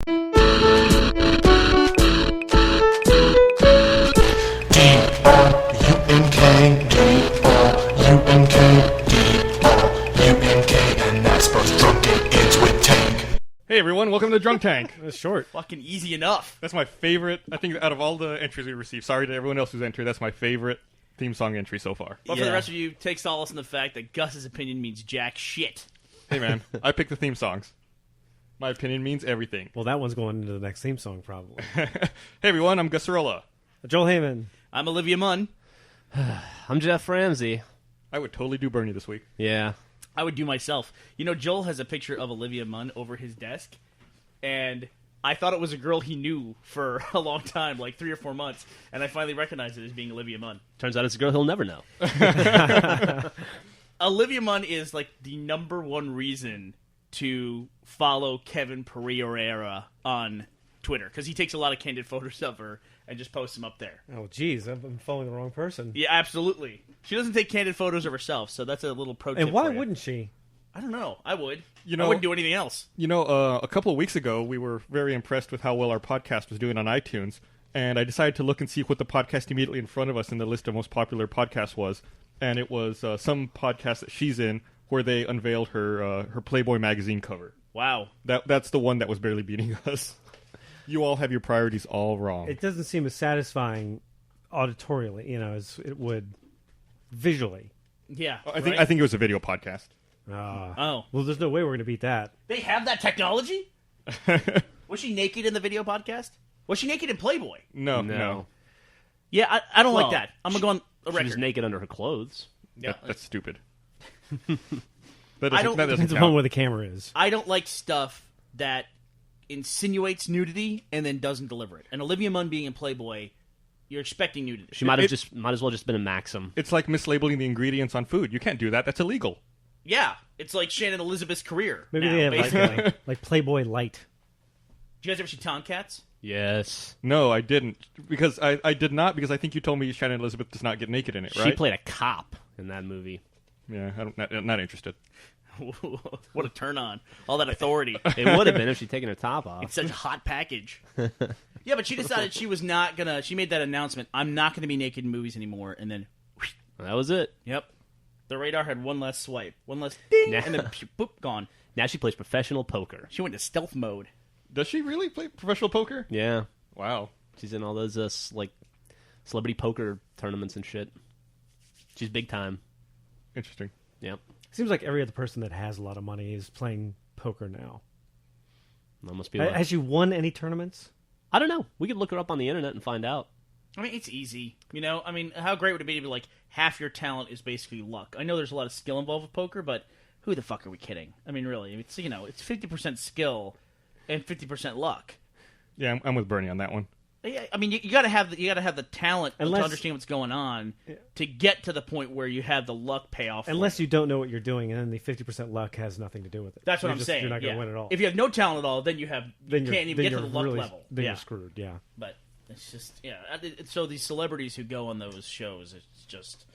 D-R-U-N-K, D-R-U-N-K, D-R-U-N-K, and that's supposed drunken ends with tank. Hey everyone, welcome to Drunk Tank. It's short. Fucking easy enough. That's my favorite, I think, out of all the entries we received. Sorry to everyone else who's entered, that's my favorite theme song entry so far. But for the rest of you, take solace in the fact that Gus's opinion means jack shit. Hey man, I picked the theme songs. My opinion means everything. Well, that one's going into the next theme song, probably. Hey everyone, I'm Gus Cirola. Joel Heyman. I'm Olivia Munn. I'm Jeff Ramsey. I would totally do Bernie this week. Yeah. I would do myself. You know, Joel has a picture of Olivia Munn over his desk, and I thought it was a girl he knew for a long time, like 3 or 4 months, and I finally recognized it as being Olivia Munn. Turns out it's a girl he'll never know. Olivia Munn is like the number one reason to follow Kevin Pereira on Twitter, because he takes a lot of candid photos of her and just posts them up there. Oh, geez, I'm following the wrong person. Yeah, absolutely. She doesn't take candid photos of herself, so that's a little pro tip. And why for you. wouldn't she? I don't know. I would. You know, I wouldn't do anything else. You know, a couple of weeks ago, we were very impressed with how well our podcast was doing on iTunes, and I decided to look and see what the podcast immediately in front of us in the list of most popular podcasts was, and it was some podcast that she's in where they unveiled her Playboy magazine cover. Wow. That's the one that was barely beating us. You all have your priorities all wrong. It doesn't seem as satisfying auditorially, as it would visually. Yeah. I think it was a video podcast. Oh. Well, there's no way we're going to beat that. They have that technology? Was she naked in the video podcast? Was she naked in Playboy? No. Yeah, I don't Well, like that. I'm going to go on a She record. was naked under her clothes. Yeah. That's stupid. I don't- that doesn't Depends count. upon where the camera is. I don't like stuff that insinuates nudity and then doesn't deliver it. And Olivia Munn being in Playboy, you're expecting nudity. She might as well just been a Maxim. It's like mislabeling the ingredients on food. You can't do that. That's illegal. Yeah, it's like Shannon Elizabeth's career. Maybe now, they have basically. like Playboy Light. Did you guys ever see Tomcats? Yes. No, I didn't. Because I did not, because I think you told me Shannon Elizabeth does not get naked in it, right? She played a cop in that movie. Yeah, not interested. What a turn on. All that authority. It would have been if she'd taken her top off. It's such a hot package. Yeah, but she decided she was not going to... She made that announcement, I'm not going to be naked in movies anymore, and then... That was it. Yep. The radar had one less swipe. One less ding, Nah. and then boop, gone. Now she plays professional poker. She went to stealth mode. Does she really play professional poker? Yeah. Wow. She's in all those celebrity poker tournaments and shit. She's big time. Interesting. Yep. Seems like every other person that has a lot of money is playing poker now. That must be. Has she won any tournaments? I don't know. We could look her up on the internet and find out. I mean, it's easy. I mean, how great would it be to be like, half your talent is basically luck? I know there's a lot of skill involved with poker, but who the fuck are we kidding? I mean, really, it's 50% skill and 50% luck. Yeah, I'm with Bernie on that one. Yeah, I mean, you gotta have the talent to Unless- understand what's going on to get to the point where you have the luck payoff. for Unless it. you don't know what you're doing, and then the 50% luck has nothing to do with it. That's what You're I'm just- saying. You're not going yeah. to win at all. If you have no talent at all, then you can't even get to the luck level. Then yeah. you're screwed, yeah. But it's just so these celebrities who go on those shows, it's just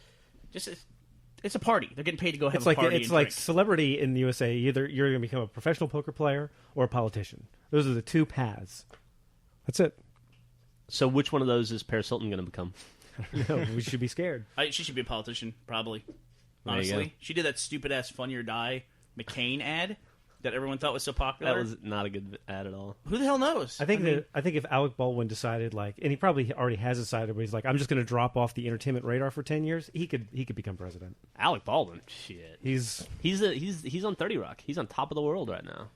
it's a party. They're getting paid to go have It's a like party. it's and like drink. celebrity in the USA. Either you're going to become a professional poker player or a politician. Those are the two paths. That's it. So which one of those is Paris Hilton going to become? No, we should be scared. She should be a politician, probably. There you go. Honestly, she did that stupid ass Funny or Die McCain ad that everyone thought was so popular. That was not a good ad at all. Who the hell knows? I think if Alec Baldwin decided, and he probably already has decided, but he's like, I'm just going to drop off the entertainment radar for 10 years. He could become president. Alec Baldwin, shit. He's He's on 30 Rock. He's on top of the world right now.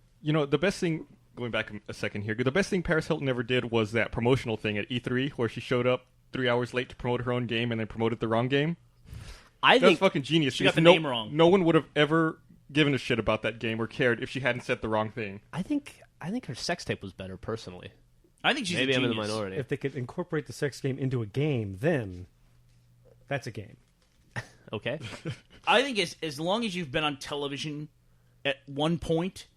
The best thing, going back a second here, the best thing Paris Hilton ever did was that promotional thing at E3 where she showed up 3 hours late to promote her own game and then promoted the wrong game. I That's think fucking genius. she got because the name wrong. No one would have ever given a shit about that game or cared if she hadn't said the wrong thing. I think her sex tape was better personally. I think she's Maybe a I'm in genius. the minority. if they could incorporate the sex game into a game, then that's a game. Okay. I think as long as you've been on television at one point,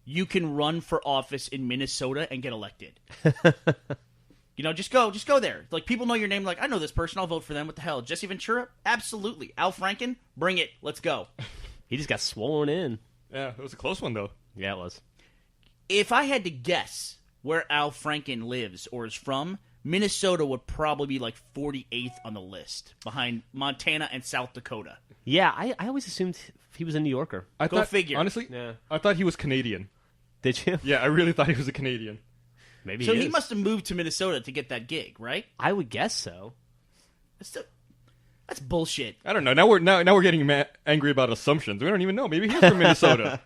you can run for office in Minnesota and get elected. Just go there. Like, people know your name. Like, I know this person. I'll vote for them. What the hell? Jesse Ventura? Absolutely. Al Franken? Bring it. Let's go. He just got sworn in. Yeah, it was a close one, though. Yeah, it was. If I had to guess where Al Franken lives or is from, Minnesota would probably be like 48th on the list, behind Montana and South Dakota. Yeah, I always assumed he was a New Yorker. Go figure. Honestly, Yeah. I thought he was Canadian. Did you? Yeah, I really thought he was a Canadian. Maybe So he he is. must have moved to Minnesota to get that gig, right? I would guess so. That's bullshit. I don't know. Now we're getting angry about assumptions. We don't even know. Maybe he's from Minnesota.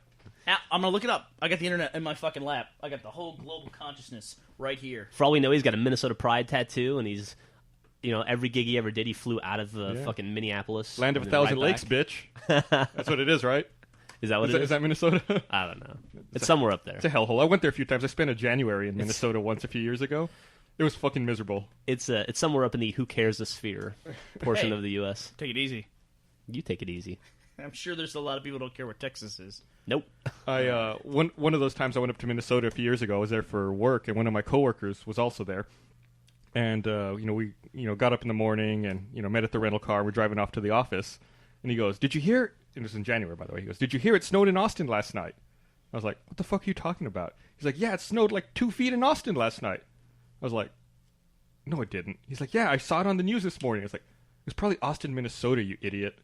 Now, I'm gonna look it up. I got the internet in my fucking lap. I got the whole global consciousness right here. For all we know, he's got a Minnesota Pride tattoo, and he's, every gig he ever did, he flew out of fucking Minneapolis. Land of a and then thousand right lakes, back. bitch. That's what it is, right? Is that what it is? Is that Minnesota? I don't know. It's somewhere up there. It's a hellhole. I went there a few times. I spent a January in Minnesota once a few years ago. It was fucking miserable. It's somewhere up in the who cares the sphere portion Hey. of the U.S. Take it easy. You take it easy. I'm sure there's a lot of people who don't care where Texas is. Nope. One of those times I went up to Minnesota a few years ago. I was there for work, and one of my coworkers was also there. And we got up in the morning and met at the rental car. We're driving off to the office, and he goes, "Did you hear?" It was in January, by the way. He goes, "Did you hear it snowed in Austin last night?" I was like, "What the fuck are you talking about?" He's like, "Yeah, it snowed like 2 feet in Austin last night." I was like, "No, it didn't." He's like, "Yeah, I saw it on the news this morning." I was like, "It's probably Austin, Minnesota, you idiot."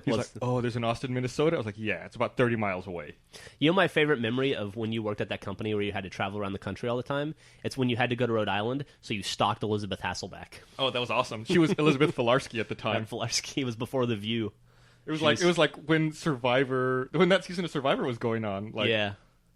He's like, "Oh, there's an Austin, Minnesota?" I was like, "Yeah, it's about 30 miles away." My favorite memory of when you worked at that company where you had to travel around the country all the time? It's when you had to go to Rhode Island, so you stalked Elizabeth Hasselbeck. Oh, that was awesome. She was Elizabeth Filarski at the time. And Filarski was before The View. It was like when that season of Survivor was going on. Like, Yeah.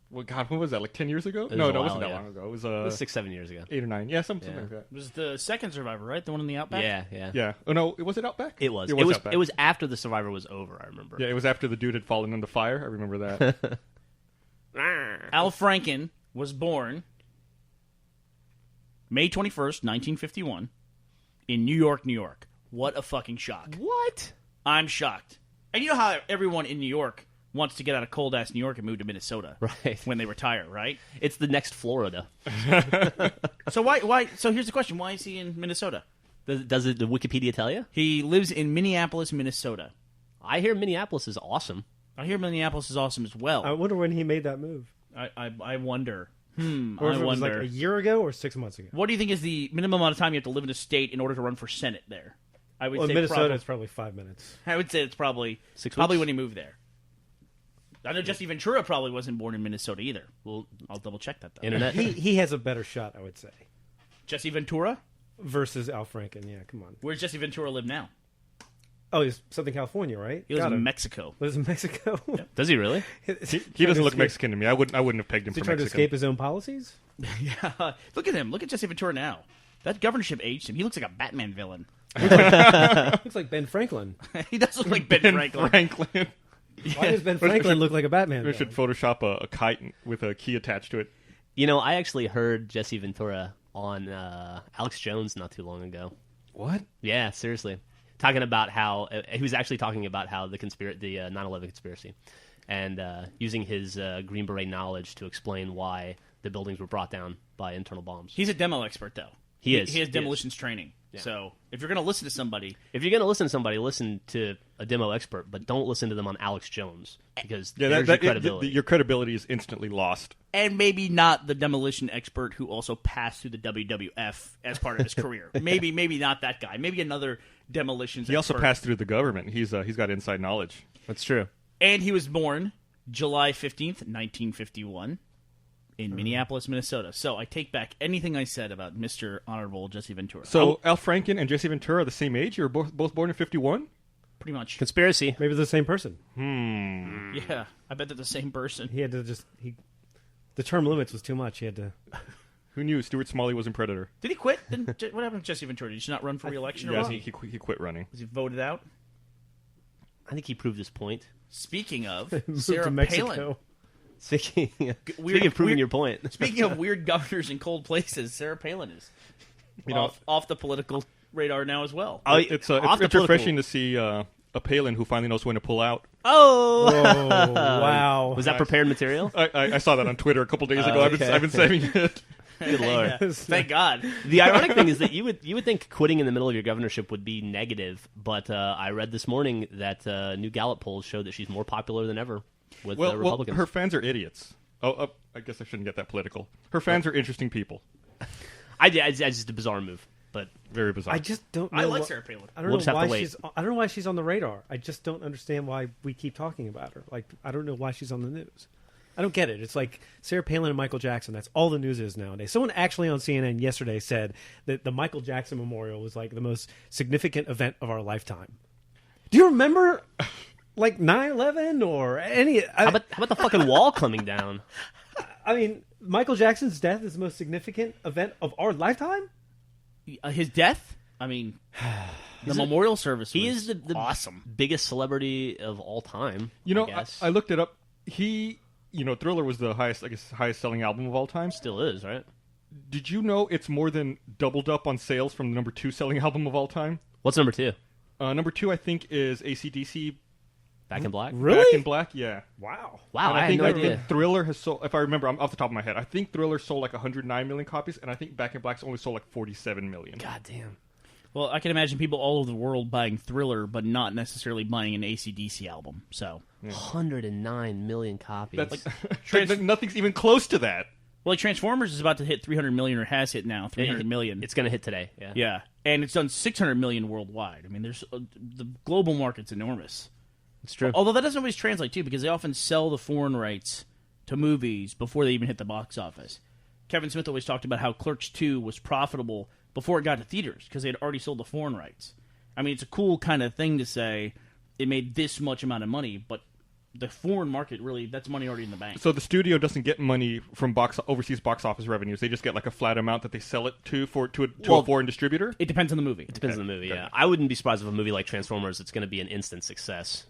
well, God, when was that? Like 10 years ago? was No, a it while, wasn't that yeah. long ago. It was, It was 6-7 years ago. 8 or 9. Yeah, something Yeah. like that. It was the second Survivor, right? The one in the Outback? Yeah. Yeah. Oh no, was it Outback? It was. Outback. It was after the Survivor was over, I remember. Yeah, it was after the dude had fallen in the fire. I remember that. Al Franken was born May 21st, 1951, in New York, New York. What a fucking shock. What? I'm shocked. And you know how everyone in New York wants to get out of cold-ass New York and move to Minnesota Right. when they retire, right? It's the next Florida. So why? So here's the question. Why is he in Minnesota? Does the Wikipedia tell you? He lives in Minneapolis, Minnesota. I hear Minneapolis is awesome. I hear Minneapolis is awesome as well. I wonder when he made that move. I wonder. Or I if it was like wonder. a year ago or 6 months ago. What do you think is the minimum amount of time you have to live in a state in order to run for Senate there? I would Well, say in Minnesota, probably, it's probably 5 minutes. I would say it's probably 6 probably weeks? when he moved there. I know Jesse Ventura probably wasn't born in Minnesota either. Well, I'll double check that though. Internet? He has a better shot, I would say, Jesse Ventura? versus Al Franken. Yeah, come on. Where's Jesse Ventura live now? Oh, he's Southern California, right? He lives Got in him. Mexico. Lives in Mexico. Does he really? He doesn't look Mexican to me. I wouldn't have pegged him Is he for trying to Mexican. escape his own policies? Yeah. Look at him. Look at Jesse Ventura now. That governorship aged him. He looks like a Batman villain. Looks like Ben Franklin. He does look like Ben Franklin. Franklin. Why does Ben Franklin look like a Batman We villain? should Photoshop a kite with a key attached to it. I actually heard Jesse Ventura on Alex Jones not too long ago. What? Yeah, seriously. Talking about how he was actually talking about how the 9/11 conspiracy, and using his Green Beret knowledge to explain why the buildings were brought down by internal bombs. He's a demo expert, though. He is. He has He demolitions training. So if you're going to listen to somebody, If you're going to listen to somebody, listen to a demo expert, but don't listen to them on Alex Jones because Yeah, there's your credibility. your credibility is instantly lost. and maybe not the demolition expert who also passed through the WWF as part of his career. Maybe not that guy. Maybe another demolitions He also expert. passed through the government. He's got inside knowledge. That's true. And he was born July 15th, 1951 in Minneapolis, Minnesota. So I take back anything I said about Mr. Honorable Jesse Ventura. So Al Franken and Jesse Ventura are the same age? You're both born in 51? Pretty much. Conspiracy. Maybe they're the same person. Yeah. I bet they're the same person. He had to the term limits was too much. He had to. Who knew Stuart Smalley was in Predator? Did he quit? What happened to Jesse Ventura? Did he not run for re-election? Or Yes, what? he quit running. Was he voted out? I think he proved his point. Speaking of, moved Sarah to Palin. Mexico. Speaking weird- of proving weird- your point. Speaking of weird governors in cold places, Sarah Palin is off the political radar now as well. It's off the refreshing to see a Palin who finally knows when to pull out. Oh! Oh, wow. Was that prepared material? I saw that on Twitter a couple days ago. okay. I've been saving it. Good lord. Yeah. Thank God. The ironic thing is that you would think quitting in the middle of your governorship would be negative, but I read this morning that new Gallup polls showed that she's more popular than ever with Well, Republicans. her fans are idiots. I guess I shouldn't get that political. Her fans are interesting people. It's just a bizarre move, but Very bizarre. I just don't know. I like Sarah Palin. I don't We'll know just have why to wait. I don't know why she's on the radar. I just don't understand why we keep talking about her. Like, I don't know why she's on the news. I don't get it. It's like Sarah Palin and Michael Jackson. That's all the news is nowadays. Someone actually on CNN yesterday said that the Michael Jackson memorial was like the most significant event of our lifetime. Do you remember, like 9/11 or any? how about the fucking wall coming down? I mean, Michael Jackson's death is the most significant event of our lifetime. His death? I mean, the memorial service He was is the awesome. biggest celebrity of all time. You know, I guess. I looked it up. Thriller was the highest selling album of all time. Still is, right? Did you know it's more than doubled up on sales from the number 2 selling album of all time? What's number 2? Number 2, I think, is AC/DC Back in Black? Really? Back in Black. Yeah. Wow. Wow, And I had think no idea. Thriller has sold, if I remember, I'm off the top of my head, I think Thriller sold like 109 million copies, and I think Back in Black's only sold like 47 million. God damn. Well, I can imagine people all over the world buying Thriller, but not necessarily buying an AC/DC album. So, 109 million copies. That's nothing's even close to that. well, like Transformers is about to hit 300 million, or has hit now 300 million. It's going to hit today. Yeah. Yeah, and it's done 600 million worldwide. I mean, there's the global market's enormous. It's true. Although that doesn't always translate too, because they often sell the foreign rights to movies before they even hit the box office. Kevin Smith always talked about how Clerks 2 was profitable before it got to theaters because they had already sold the foreign rights. I mean, it's a cool kind of thing to say it made this much amount of money, but the foreign market really, that's money already in the bank. So the studio doesn't get money from overseas box office revenues. They just get like a flat amount that they sell it to a foreign distributor. It depends on the movie. Depends on the movie, yeah. I wouldn't be surprised if a movie like Transformers, it's going to be an instant success.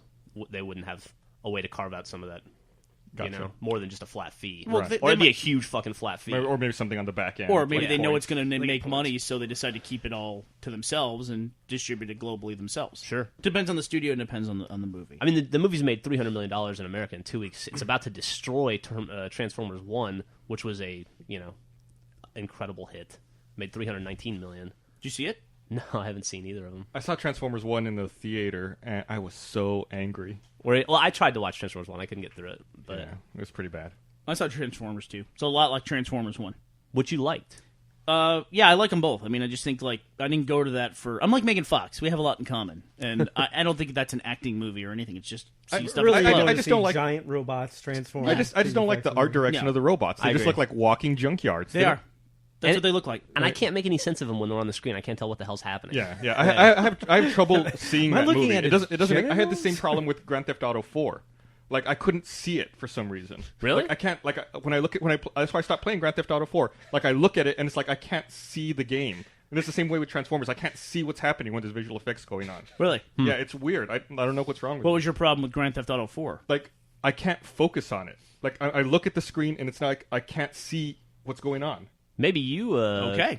They wouldn't have a way to carve out some of that, Gotcha. more than just a flat fee. Well, Right. they Or it'd be might- a huge fucking flat fee. Or maybe something on the back end. Or maybe like they know points. it's going to make points. money, so they decide to keep it all to themselves and distribute it globally themselves. Sure. Depends on the studio and depends on the movie. I mean, the movie's made $300 million in America in 2 weeks. It's about to destroy Transformers 1, which was a, incredible hit. Made $319 million. Did you see it? No, I haven't seen either of them. I saw Transformers 1 in the theater, and I was so angry. I tried to watch Transformers 1. I couldn't get through it. But Yeah, it was pretty bad. I saw Transformers 2. It's a lot like Transformers 1. what you liked? Yeah, I like them both. I mean, I just think, I didn't go to that for... I'm like Megan Fox. We have a lot in common. And I don't think that's an acting movie or anything. It's just see stuff Really, that you I love. just see don't like- giant robots transform. I just don't like the art direction Yeah. of the robots. They I just agree. look like walking junkyards. They are. That's And- what they look like. And I can't make any sense of them when they're on the screen. I can't tell what the hell's happening. Yeah. I have trouble seeing Am I that looking movie. at It doesn't. I had the genitals? same problem with Grand Theft Auto 4. Like I couldn't see it for some reason. Really? Like, I can't. When I look at that's why I stopped playing Grand Theft Auto 4. Like I look at it and it's like I can't see the game. And it's the same way with Transformers. I can't see what's happening when there's visual effects going on. Really? Yeah, it's weird. I don't know what's wrong with What it. was your problem with Grand Theft Auto 4? Like I can't focus on it. Like I look at the screen and it's not like I can't see what's going on. Maybe you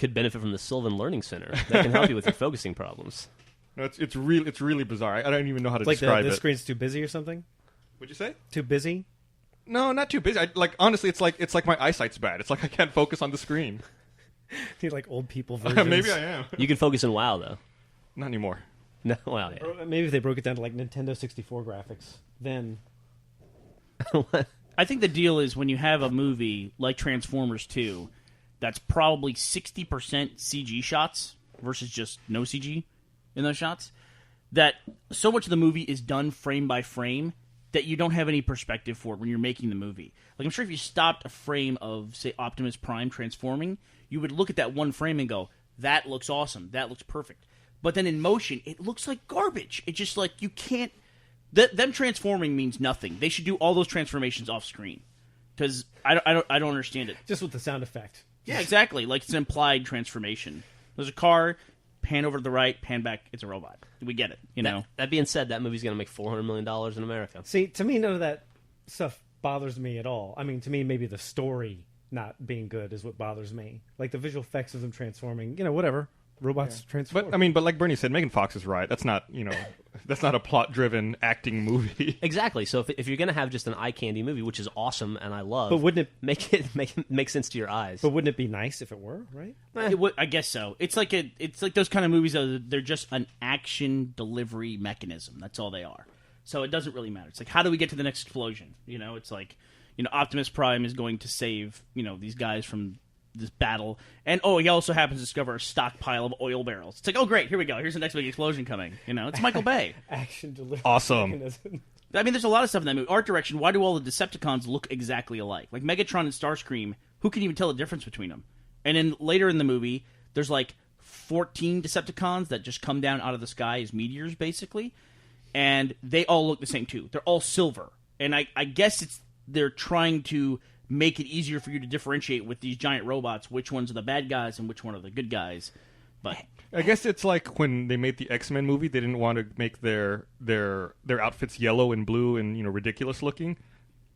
could benefit from the Sylvan Learning Center. That can help you with your focusing problems. No, it's really bizarre. I don't even know how to Like describe the it. screen's too busy or something. What'd you say? Too busy. No, not too busy. Honestly, it's like my eyesight's bad. It's like I can't focus on the screen. Need like old people versions. Maybe I am. You can focus in WoW, though. Not anymore. No, well, yeah. Or maybe if they broke it down to like Nintendo 64 graphics, then I think the deal is when you have a movie like Transformers 2 that's probably 60% CG shots versus just no CG in those shots, that so much of the movie is done frame by frame that you don't have any perspective for it when you're making the movie. Like, I'm sure if you stopped a frame of, say, Optimus Prime transforming, you would look at that one frame and go, that looks awesome, that looks perfect. But then in motion, it looks like garbage. It's just like, you can't... them transforming means nothing. They should do all those transformations off screen. Because I don't understand it. just with the sound effect. Yeah, exactly. Like, it's an implied transformation. There's a car, pan over to the right, pan back, it's a robot. We get it, you know? That being said, that movie's going to make $400 million in America. See, to me, none of that stuff bothers me at all. I mean, to me, maybe the story not being good is what bothers me. Like the visual effects of them transforming, whatever. Robots transform. But like Bernie said, Megan Fox is right. That's not that's not a plot-driven acting movie. Exactly. So if you're going to have just an eye candy movie, which is awesome and I love, But wouldn't it make sense to your eyes? But wouldn't it be nice if it were, right? I guess so. It's like those kind of movies that they're just an action delivery mechanism. That's all they are. So it doesn't really matter. It's like, how do we get to the next explosion? It's like, Optimus Prime is going to save, these guys from this battle. And, he also happens to discover a stockpile of oil barrels. It's like, oh, great, here we go. Here's the next big explosion coming. It's Michael Bay. Action delivery. Awesome. mechanism. I mean, there's a lot of stuff in that movie. Art direction, why do all the Decepticons look exactly alike? Like Megatron and Starscream, who can even tell the difference between them? And then later in the movie, there's like 14 Decepticons that just come down out of the sky as meteors, basically. And they all look the same, too. They're all silver. And I guess they're trying to make it easier for you to differentiate with these giant robots which ones are the bad guys and which one are the good guys. But I guess it's like when they made the X-Men movie, they didn't want to make their outfits yellow and blue and ridiculous looking.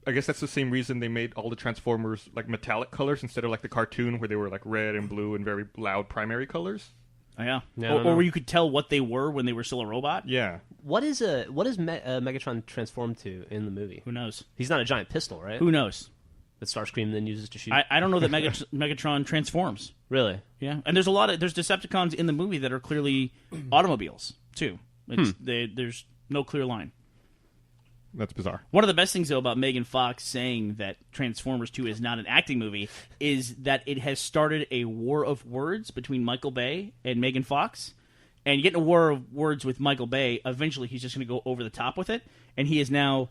I guess that's the same reason they made all the Transformers like metallic colors instead of like the cartoon where they were like red and blue and very loud primary colors. Oh, yeah. Yeah, or where you could tell what they were when they were still a robot. Yeah. What is Megatron transformed to in the movie? Who knows? He's not a giant pistol, right? Who knows? That Starscream then uses to shoot. I don't know that Megatron transforms. Really? Yeah, and there's Decepticons in the movie that are clearly automobiles too. There's no clear line. That's bizarre. One of the best things, though, about Megan Fox saying that Transformers 2 is not an acting movie is that it has started a war of words between Michael Bay and Megan Fox. And you get in a war of words with Michael Bay, eventually he's just going to go over the top with it. And he is now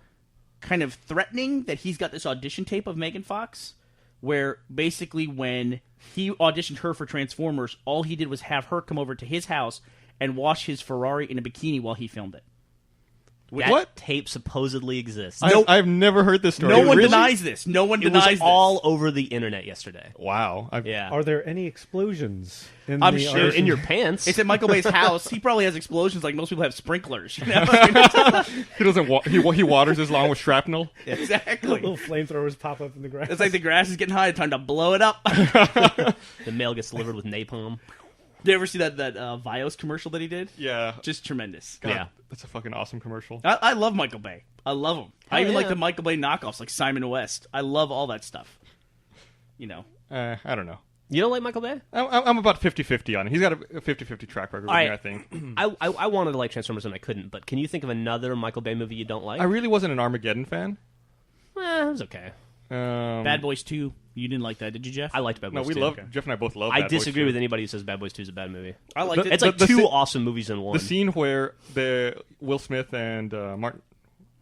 kind of threatening that he's got this audition tape of Megan Fox, where basically when he auditioned her for Transformers, all he did was have her come over to his house and wash his Ferrari in a bikini while he filmed it. That What? tape supposedly exists. I've never heard this story. No one Really? denies this. No one It was denies this. all over the internet yesterday. Wow. Yeah. Are there any explosions in I'm the sure art? in your pants. It's at Michael Bay's house. He probably has explosions like most people have sprinklers. He doesn't. He waters his lawn with shrapnel. Exactly. Little flamethrowers pop up in the grass. It's like the grass is getting high. It's time to blow it up. The mail gets delivered with napalm. Did you ever see that Vios commercial that he did? Yeah. Just tremendous. God, Yeah. That's a fucking awesome commercial. I love Michael Bay. I love him. I even yeah. like the Michael Bay knockoffs like Simon West. I love all that stuff. I don't know. You don't like Michael Bay? I'm about 50-50 on it. He's got a 50-50 track record with me, I think. I wanted to like Transformers and I couldn't, but can you think of another Michael Bay movie you don't like? I really wasn't an Armageddon fan. It was okay. Bad Boys 2. You didn't like that, did you, Jeff? I liked Bad No, Boys we 2. love Jeff and I both love. I Bad Boys disagree 2. with anybody who says Bad Boys 2 is a bad movie. I liked it. It's like the two thi- awesome movies in one. The scene where the Will Smith and Martin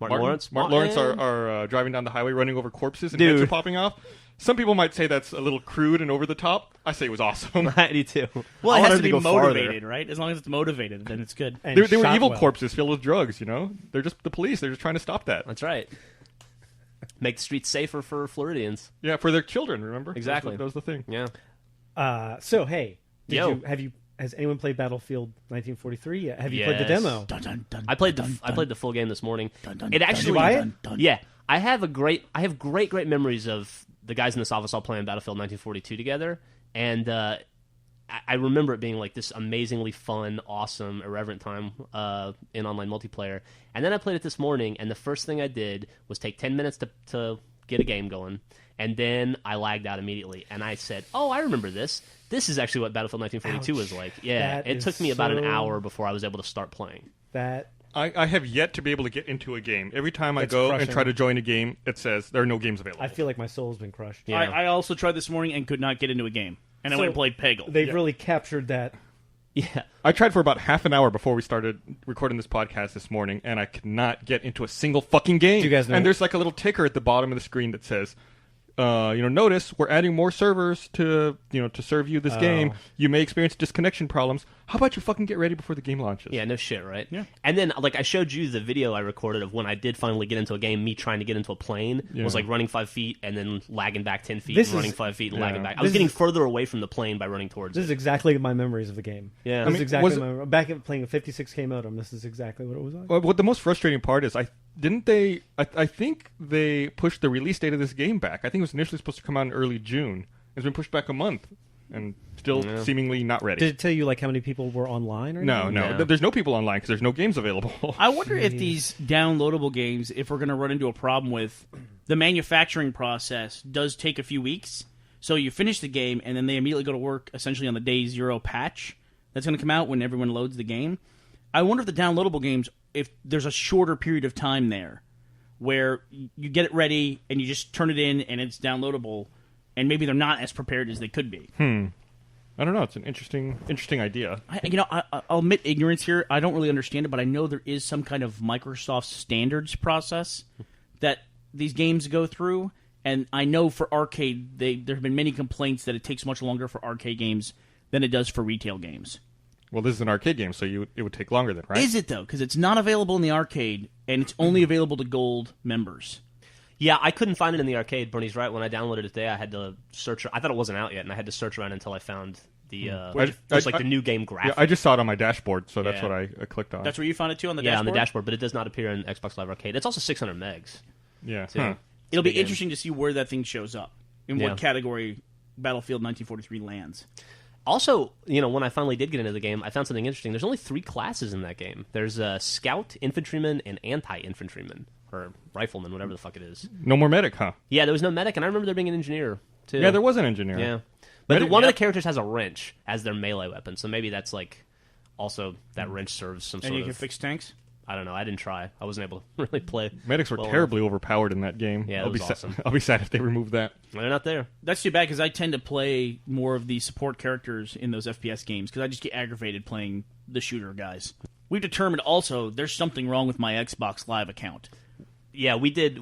Lawrence? Lawrence are driving down the highway, running over corpses, and heads are popping off. Some people might say that's a little crude and over the top. I say it was awesome. I do too. Well, I it want has him to be go motivated, right? As long as it's motivated, then it's good. And They were shot evil well. corpses filled with drugs. They're just the police. They're just trying to stop that. That's right. Make the streets safer for Floridians. Yeah, for their children. Remember Exactly. That was the thing. Yeah. So hey, Yo. has anyone played Battlefield 1943 yet? Have you Yes. played the demo? Dun, dun, dun, I played dun, I played the full game this morning. dun, dun, It dun, actually Did you buy it? dun, dun. Yeah, I have great memories of the guys in this office all playing Battlefield 1942 together, and I remember it being like this amazingly fun, awesome, irreverent time in online multiplayer. And then I played it this morning, and the first thing I did was take 10 minutes to get a game going, and then I lagged out immediately, and I said, "Oh, I remember this. This is actually what Battlefield 1942 was like." Yeah, That it is took me about an so- hour before I was able to start playing. That I have yet to be able to get into a game. Every time I It's go crushing. and try to join a game, it says there are no games available. I feel like my soul's been crushed. Yeah. I also tried this morning and could not get into a game. And I went and played Peggle. They've really captured that. Yeah. I tried for about half an hour before we started recording this podcast this morning, and I could not get into a single fucking game. Do you guys know- And there's like a little ticker at the bottom of the screen that says, notice we're adding more servers to serve you this game. You may experience disconnection problems. How about you fucking get ready before the game launches? Yeah, no shit, right? Yeah. And then, like, I showed you the video I recorded of when I did finally get into a game, me trying to get into a plane. Yeah. Was like running 5 feet and then lagging back 10 feet This and running is- 5 feet and Yeah. lagging back. I This was getting is- further away from the plane by running towards This it. is exactly my memories of the game. Yeah. This I mean, is exactly was it- my back at playing a 56K modem. This is exactly what it was like. Well, what the most frustrating part is, I think they pushed the release date of this game back. I think it was initially supposed to come out in early June. It's been pushed back a month, and still seemingly not ready. Did it tell you like how many people were online? Or No. anything? No. There's no people online because there's no games available. I wonder if these downloadable games, if we're going to run into a problem with the manufacturing process does take a few weeks. So you finish the game, and then they immediately go to work essentially on the day zero patch that's going to come out when everyone loads the game. I wonder if the downloadable games, if there's a shorter period of time there where you get it ready and you just turn it in and it's downloadable, and maybe they're not as prepared as they could be. I don't know. It's an interesting idea. I'll admit ignorance here. I don't really understand it, but I know there is some kind of Microsoft standards process that these games go through. And I know for arcade, there have been many complaints that it takes much longer for arcade games than it does for retail games. Well, this is an arcade game, so it would take longer then, right? Is it, though? Because it's not available in the arcade, and it's only available to gold members. Yeah, I couldn't find it in the arcade. Bernie's right. When I downloaded it today, I had to search. I thought it wasn't out yet, and I had to search around until I found the the new game graphic. Yeah, I just saw it on my dashboard, so that's what I clicked on. That's where you found it too, on the dashboard? dashboard? Yeah, on the dashboard, but it does not appear in Xbox Live Arcade. It's also 600 megs. Yeah. Too. It'll be interesting to see where that thing shows up, in what category Battlefield 1943 lands. Also, when I finally did get into the game, I found something interesting. There's only 3 classes in that game. There's a Scout, Infantryman, and Anti-Infantryman. Or Rifleman, whatever the fuck it is. No more medic, huh? Yeah, there was no medic, and I remember there being an engineer, too. Yeah, there was an engineer. Yeah. But one of the characters has a wrench as their melee weapon, so maybe that's also that wrench serves some sort of... And you can fix tanks? I don't know. I didn't try. I wasn't able to really play. Medics were terribly overpowered in that game. Yeah, it was awesome. I'll be sad if they remove that. They're not there. That's too bad, because I tend to play more of the support characters in those FPS games, because I just get aggravated playing the shooter guys. We've determined also there's something wrong with my Xbox Live account. Yeah, we did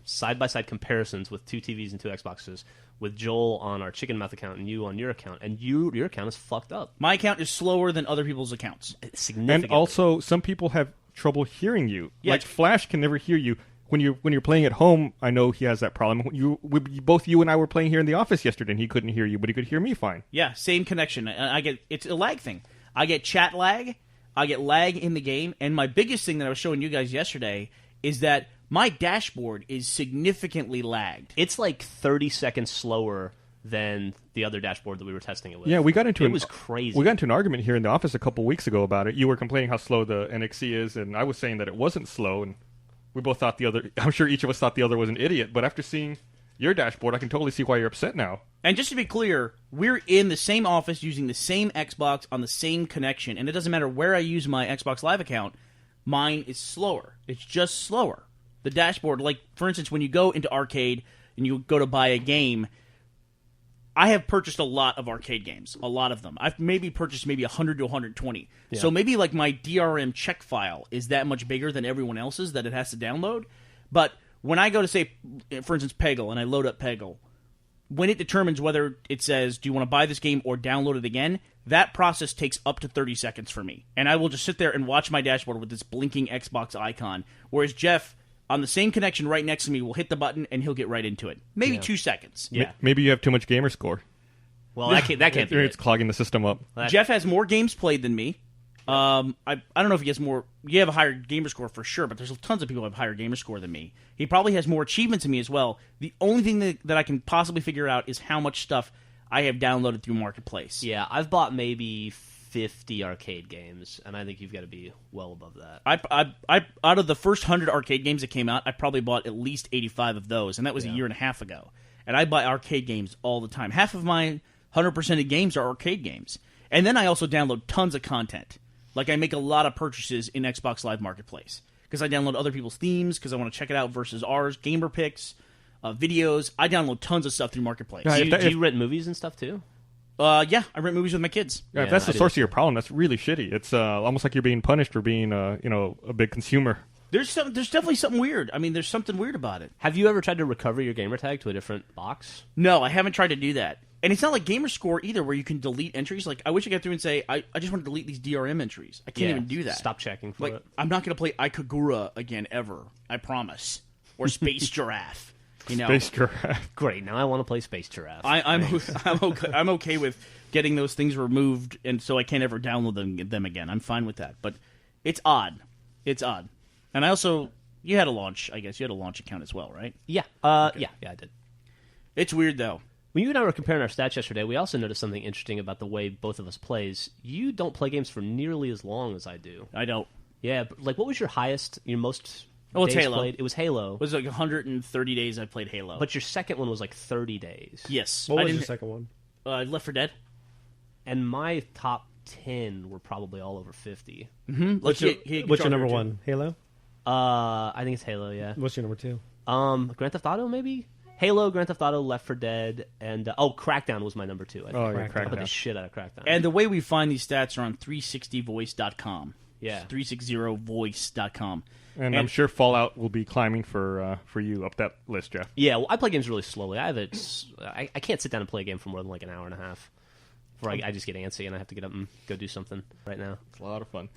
side-by-side comparisons with 2 TVs and 2 Xboxes, with Joel on our Chicken Mouth account and you on your account, and your account is fucked up. My account is slower than other people's accounts. Significantly. And also, some people have trouble hearing you. Yeah. Like Flash can never hear you. When you're playing at home, I know he has that problem. Both you and I were playing here in the office yesterday, and he couldn't hear you, but he could hear me fine. Yeah, same connection. It's a lag thing. I get chat lag, I get lag in the game, and my biggest thing that I was showing you guys yesterday is that my dashboard is significantly lagged. It's like 30 seconds slower than the other dashboard that we were testing it with. Yeah, it was crazy. We got into an argument here in the office a couple weeks ago about it. You were complaining how slow the NXC is, and I was saying that it wasn't slow, and we both thought I'm sure each of us thought the other was an idiot, but after seeing your dashboard, I can totally see why you're upset now. And just to be clear, we're in the same office using the same Xbox on the same connection, and it doesn't matter where I use my Xbox Live account, mine is slower. It's just slower. The dashboard, like, for instance, when you go into arcade and you go to buy a game, I have purchased a lot of arcade games, a lot of them. I've purchased 100 to 120. Yeah. So maybe like my DRM check file is that much bigger than everyone else's that it has to download. But when I go to, say, for instance, Peggle, and I load up Peggle, when it determines whether it says, do you want to buy this game or download it again, that process takes up to 30 seconds for me. And I will just sit there and watch my dashboard with this blinking Xbox icon, whereas Jeff, on the same connection right next to me, will hit the button and he'll get right into it. Maybe 2 seconds. Yeah. Maybe you have too much gamer score. Well, that can't be It's clogging the system up. Jeff has more games played than me. I don't know if he has more. You have a higher gamer score for sure, but there's tons of people who have a higher gamer score than me. He probably has more achievements than me as well. The only thing that I can possibly figure out is how much stuff I have downloaded through Marketplace. Yeah, I've bought maybe 50 arcade games, and I think you've got to be well above that. I out of the first 100 arcade games that came out, I probably bought at least 85 of those, and that was a year and a half ago. And I buy arcade games all the time. Half of my 100% of games are arcade games. And then I also download tons of content. Like, I make a lot of purchases in Xbox Live Marketplace because I download other people's themes because I want to check it out versus ours, gamer picks, videos. I download tons of stuff through Marketplace. Do you rent movies and stuff too? Yeah, I rent movies with my kids. Yeah, if that's the source of your problem, that's really shitty. It's almost like you're being punished for being, a big consumer. There's definitely something weird. I mean, there's something weird about it. Have you ever tried to recover your gamer tag to a different box? No, I haven't tried to do that. And it's not like Gamerscore either, where you can delete entries. Like, I wish I got through and say, I just want to delete these DRM entries. I can't even do that. Stop checking for it. I'm not going to play Ikagura again ever. I promise. Or Space Giraffe. Space Giraffe. Great. Now I want to play Space Giraffe. I'm okay with getting those things removed, and so I can't ever download them again. I'm fine with that. But it's odd. It's odd. And I also, you had a launch. I guess you had a launch account as well, right? Yeah. Okay. Yeah, I did. It's weird though. When you and I were comparing our stats yesterday, we also noticed something interesting about the way both of us plays. You don't play games for nearly as long as I do. I don't. Yeah, but like, what was your highest, your most it's days Halo. played? It was Halo. It was like 130 days I played Halo. But your second one was like 30 days. Yes. What was your second one? Left 4 Dead. And my top 10 were probably all over 50. Mm-hmm. What's your number one? Halo? I think it's Halo. Yeah. What's your number 2? Grand Theft Auto, maybe. Halo, Grand Theft Auto, Left 4 Dead, and Crackdown was my number 2. I think. Oh, yeah, Crackdown. I put the Crackdown. shit out of Crackdown. And the way we find these stats are on 360voice.com. Yeah. 360voice.com. And I'm sure Fallout will be climbing for you up that list, Jeff. Yeah, well, I play games really slowly. I can't sit down and play a game for more than like an hour and a half. Before I just get antsy and I have to get up and go do something right now. It's a lot of fun.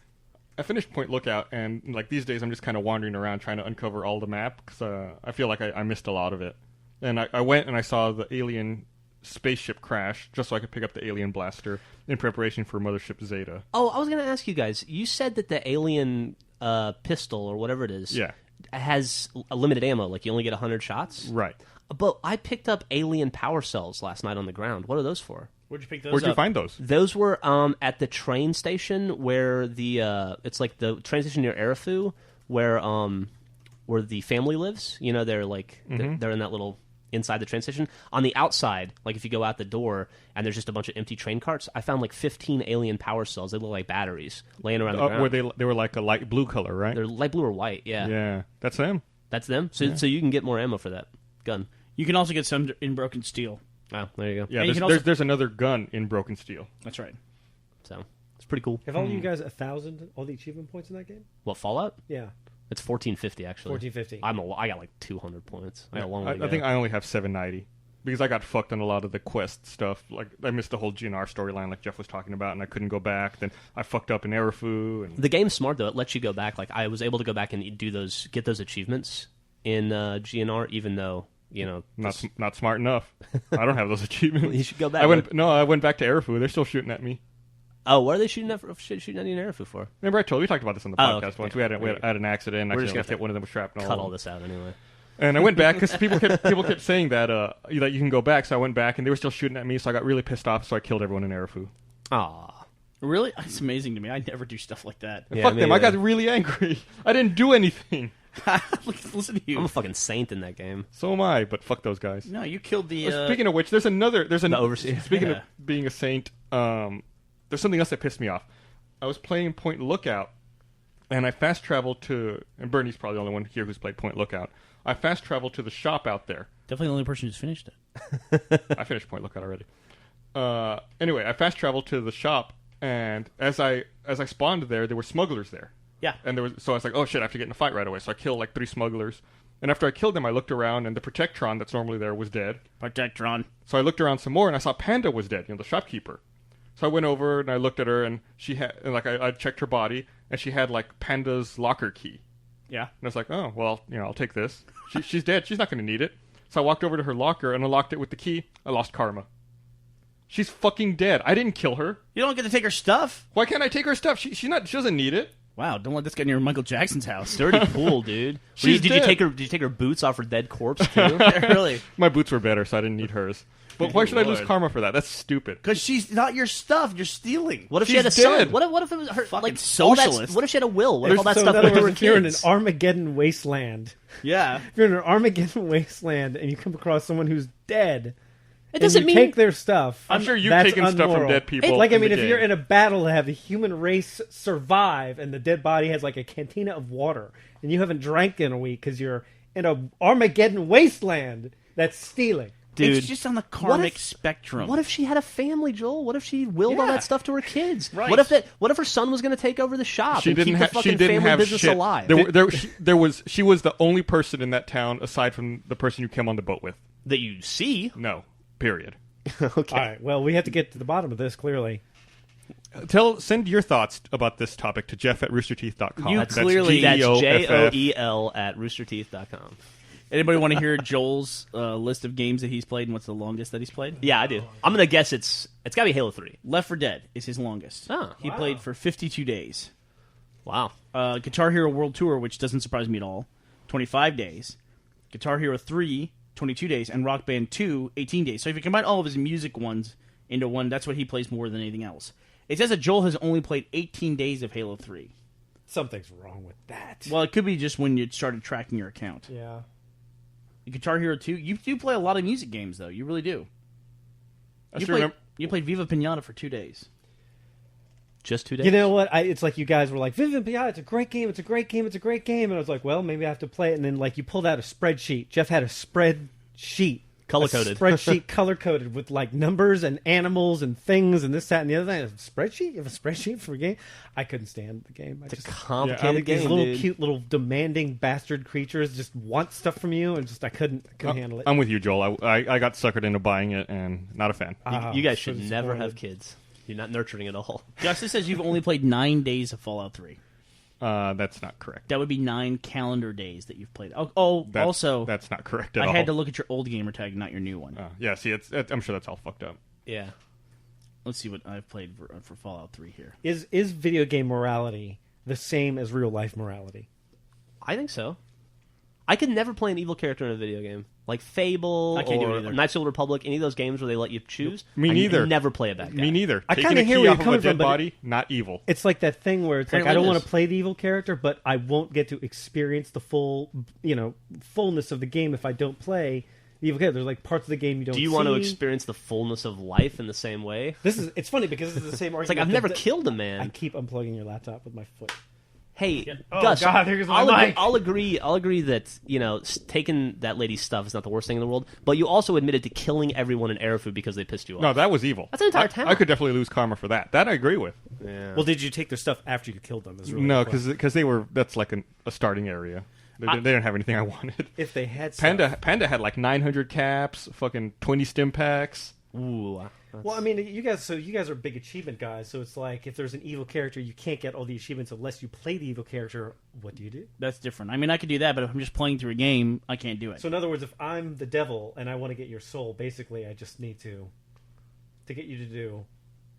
I finished Point Lookout, and like these days I'm just kind of wandering around trying to uncover all the map because I feel like I missed a lot of it. And I went and I saw the alien spaceship crash just so I could pick up the alien blaster in preparation for Mothership Zeta. Oh, I was going to ask you guys. You said that the alien pistol or whatever it is has a limited ammo. Like you only get 100 shots? Right. But I picked up alien power cells last night on the ground. What are those for? Where'd you pick those Where'd you up? find those? Those were at the train station where the it's like the train station near Arafu where the family lives. You know, they're like they're in that little inside the train station. On the outside, like if you go out the door and there's just a bunch of empty train carts, I found like 15 alien power cells. They look like batteries laying around the ground. Were they were like a light blue color, right? They're light blue or white. Yeah, Yeah, that's them. that's them. So you can get more ammo for that gun. You can also get some in Broken Steel. Oh, there you go. Yeah, And you there's, can also- there's another gun in Broken Steel. That's right. So it's pretty cool. Have all of you guys 1,000 all the achievement points in that game? What, Fallout? Yeah, It's 1450 actually. 1450. I got like 200 points. I got a long way to I go. think I only have 790 because I got fucked on a lot of the quest stuff. Like I missed the whole GNR storyline, like Jeff was talking about, and I couldn't go back. Then I fucked up in Arafu. And The game's smart though; it lets you go back. Like I was able to go back and get those achievements in GNR, even though not smart enough. I don't have those achievements. You should go back. I went back to Arafu. They're still shooting at me. Oh, what are they shooting at you in Arafu for? Remember I told you we talked about this on the Oh, podcast okay. once. Yeah. We had an accident. We're I just gonna hit one of them with shrapnel. Cut all this out anyway. And I went back because people kept saying that you can go back. So I went back and they were still shooting at me. So I got really pissed off. So I killed everyone in Arafu. Aw. Really? It's amazing to me. I never do stuff like that. Yeah, Fuck me them. I got neither. really angry. I didn't do anything. Listen to you. I'm a fucking saint in that game. So am I. But fuck those guys. No, you killed the... Speaking of which, there's an overseer. Speaking Yeah. of being a saint, there's something else that pissed me off. I was playing Point Lookout, and I fast traveled to. And Bernie's probably the only one here who's played Point Lookout. I fast traveled to the shop out there. Definitely the only person who's finished it. I finished Point Lookout already. Anyway, I fast traveled to the shop, and as I spawned there were smugglers there. Yeah. And so I was like, oh shit, I have to get in a fight right away. So I killed like 3 smugglers. And after I killed them, I looked around, and the Protectron that's normally there was dead. Protectron. So I looked around some more, and I saw Panda was dead, the shopkeeper. So I went over, and I looked at her, and she had, and like, I checked her body, and she had, like, Panda's locker key. Yeah. And I was like, oh, well, I'll take this. She's dead. She's not going to need it. So I walked over to her locker, and unlocked it with the key. I lost Karma. She's fucking dead. I didn't kill her. You don't get to take her stuff? Why can't I take her stuff? She doesn't need it. Wow, don't let this get near Michael Jackson's house. Dirty pool, dude. She's Did dead. you take her boots off her dead corpse too? Really? My boots were better, so I didn't need hers. But why should I lose Lord. Karma for that? That's stupid. Because she's not your stuff. You're stealing. What if she She's had a son? dead. What if it was her Fucking like socialist. What if she had a will? What if all that So stuff in went other to her words, if you're in an kids? Armageddon wasteland, Yeah. if you're in an Armageddon wasteland and you come across someone who's dead, It doesn't and mean you take their stuff. I'm sure you've that's taken stuff from unmoral. dead people. Like, I in mean, the if game. you're in a battle to have the human race survive and the dead body has like a cantina of water and you haven't drank in a week because you're in a Armageddon wasteland, that's stealing. Dude, It's just on the karmic if- spectrum. What if she had a family, Joel? What if she willed all Yeah. that stuff to her kids? Right. What if her son was going to take over the shop She and didn't keep have. the fucking She didn't family have business shit. alive? She was the only person in that town aside from the person you came on the boat with. That you see? No. Period. Okay. All right, well, we have to get to the bottom of this, clearly. Send your thoughts about this topic to jeff@roosterteeth.com. You That's clearly- That's GEOFF. JOEL at roosterteeth.com. Anybody want to hear Joel's list of games that he's played and what's the longest that he's played? Yeah, I do. I'm going to guess it's got to be Halo 3. Left 4 Dead is his longest. Oh, He played for 52 days. Wow. Guitar Hero World Tour, which doesn't surprise me at all, 25 days. Guitar Hero 3, 22 days. And Rock Band 2, 18 days. So if you combine all of his music ones into one, that's what he plays more than anything else. It says that Joel has only played 18 days of Halo 3. Something's wrong with that. Well, it could be just when you started tracking your account. Yeah. Guitar Hero 2, you do play a lot of music games, though. You really do. I still remember. You played Viva Pinata for 2 days. Just 2 days? You know what? It's like you guys were like, Vivian, yeah, it's a great game, it's a great game, it's a great game. And I was like, well, maybe I have to play it. And then like you pulled out a spreadsheet. Jeff had a spreadsheet. Color-coded. A spreadsheet color-coded with like numbers and animals and things and this, that, and the other thing. A spreadsheet? You have a spreadsheet for a game? I couldn't stand the game. It's a complicated These game, little dude. cute little demanding bastard creatures just want stuff from you and just I couldn't handle it. I'm with you, Joel. I got suckered into buying it and not a fan. You guys should so never disappointed. have kids. You're not nurturing at all. Justice says you've only played 9 days of Fallout 3. That's not correct. That would be 9 calendar days that you've played. That's not correct at all. I had to look at your old gamer tag, not your new one. Yeah, see, I'm sure that's all fucked up. Yeah. Let's see what I've played for Fallout 3 here. Is video game morality the same as real life morality? I think so. I could never play an evil character in a video game. Like Fable I can't do it or either. Knights of the Republic, any of those games where they let you choose. Me I neither. never play a bad guy. Me neither. I Taking kinda a hear key where you're off of a coming dead from, but body, not evil. It's like that thing where it's like Apparently I don't it want is. to play the evil character, but I won't get to experience the full, fullness of the game if I don't play the evil character. There's like parts of the game you don't. Do you want to see. experience the fullness of life in the same way? It's funny because this is the same argument. It's like I've never that- killed a I man. keep unplugging your laptop with my foot. Hey, Oh, Gus, God, there goes my I'll, agree, mic. I'll agree that taking that lady's stuff is not the worst thing in the world. But you also admitted to killing everyone in Airfood because they pissed you off. No, that was evil. That's an entire town. I could definitely lose karma for that. That I agree with. Yeah. Well, did you take their stuff after you killed them? Is really No, the question. because they were. That's like a starting area. They didn't have anything I wanted. if they had stuff. Panda had like 900 caps, fucking 20 stim packs. Ooh. Well, I mean, you guys are big achievement guys, so it's like if there's an evil character, you can't get all the achievements unless you play the evil character. What do you do? That's different. I mean, I could do that, but if I'm just playing through a game, I can't do it. So in other words, if I'm the devil and I want to get your soul, basically, I just need to get you to do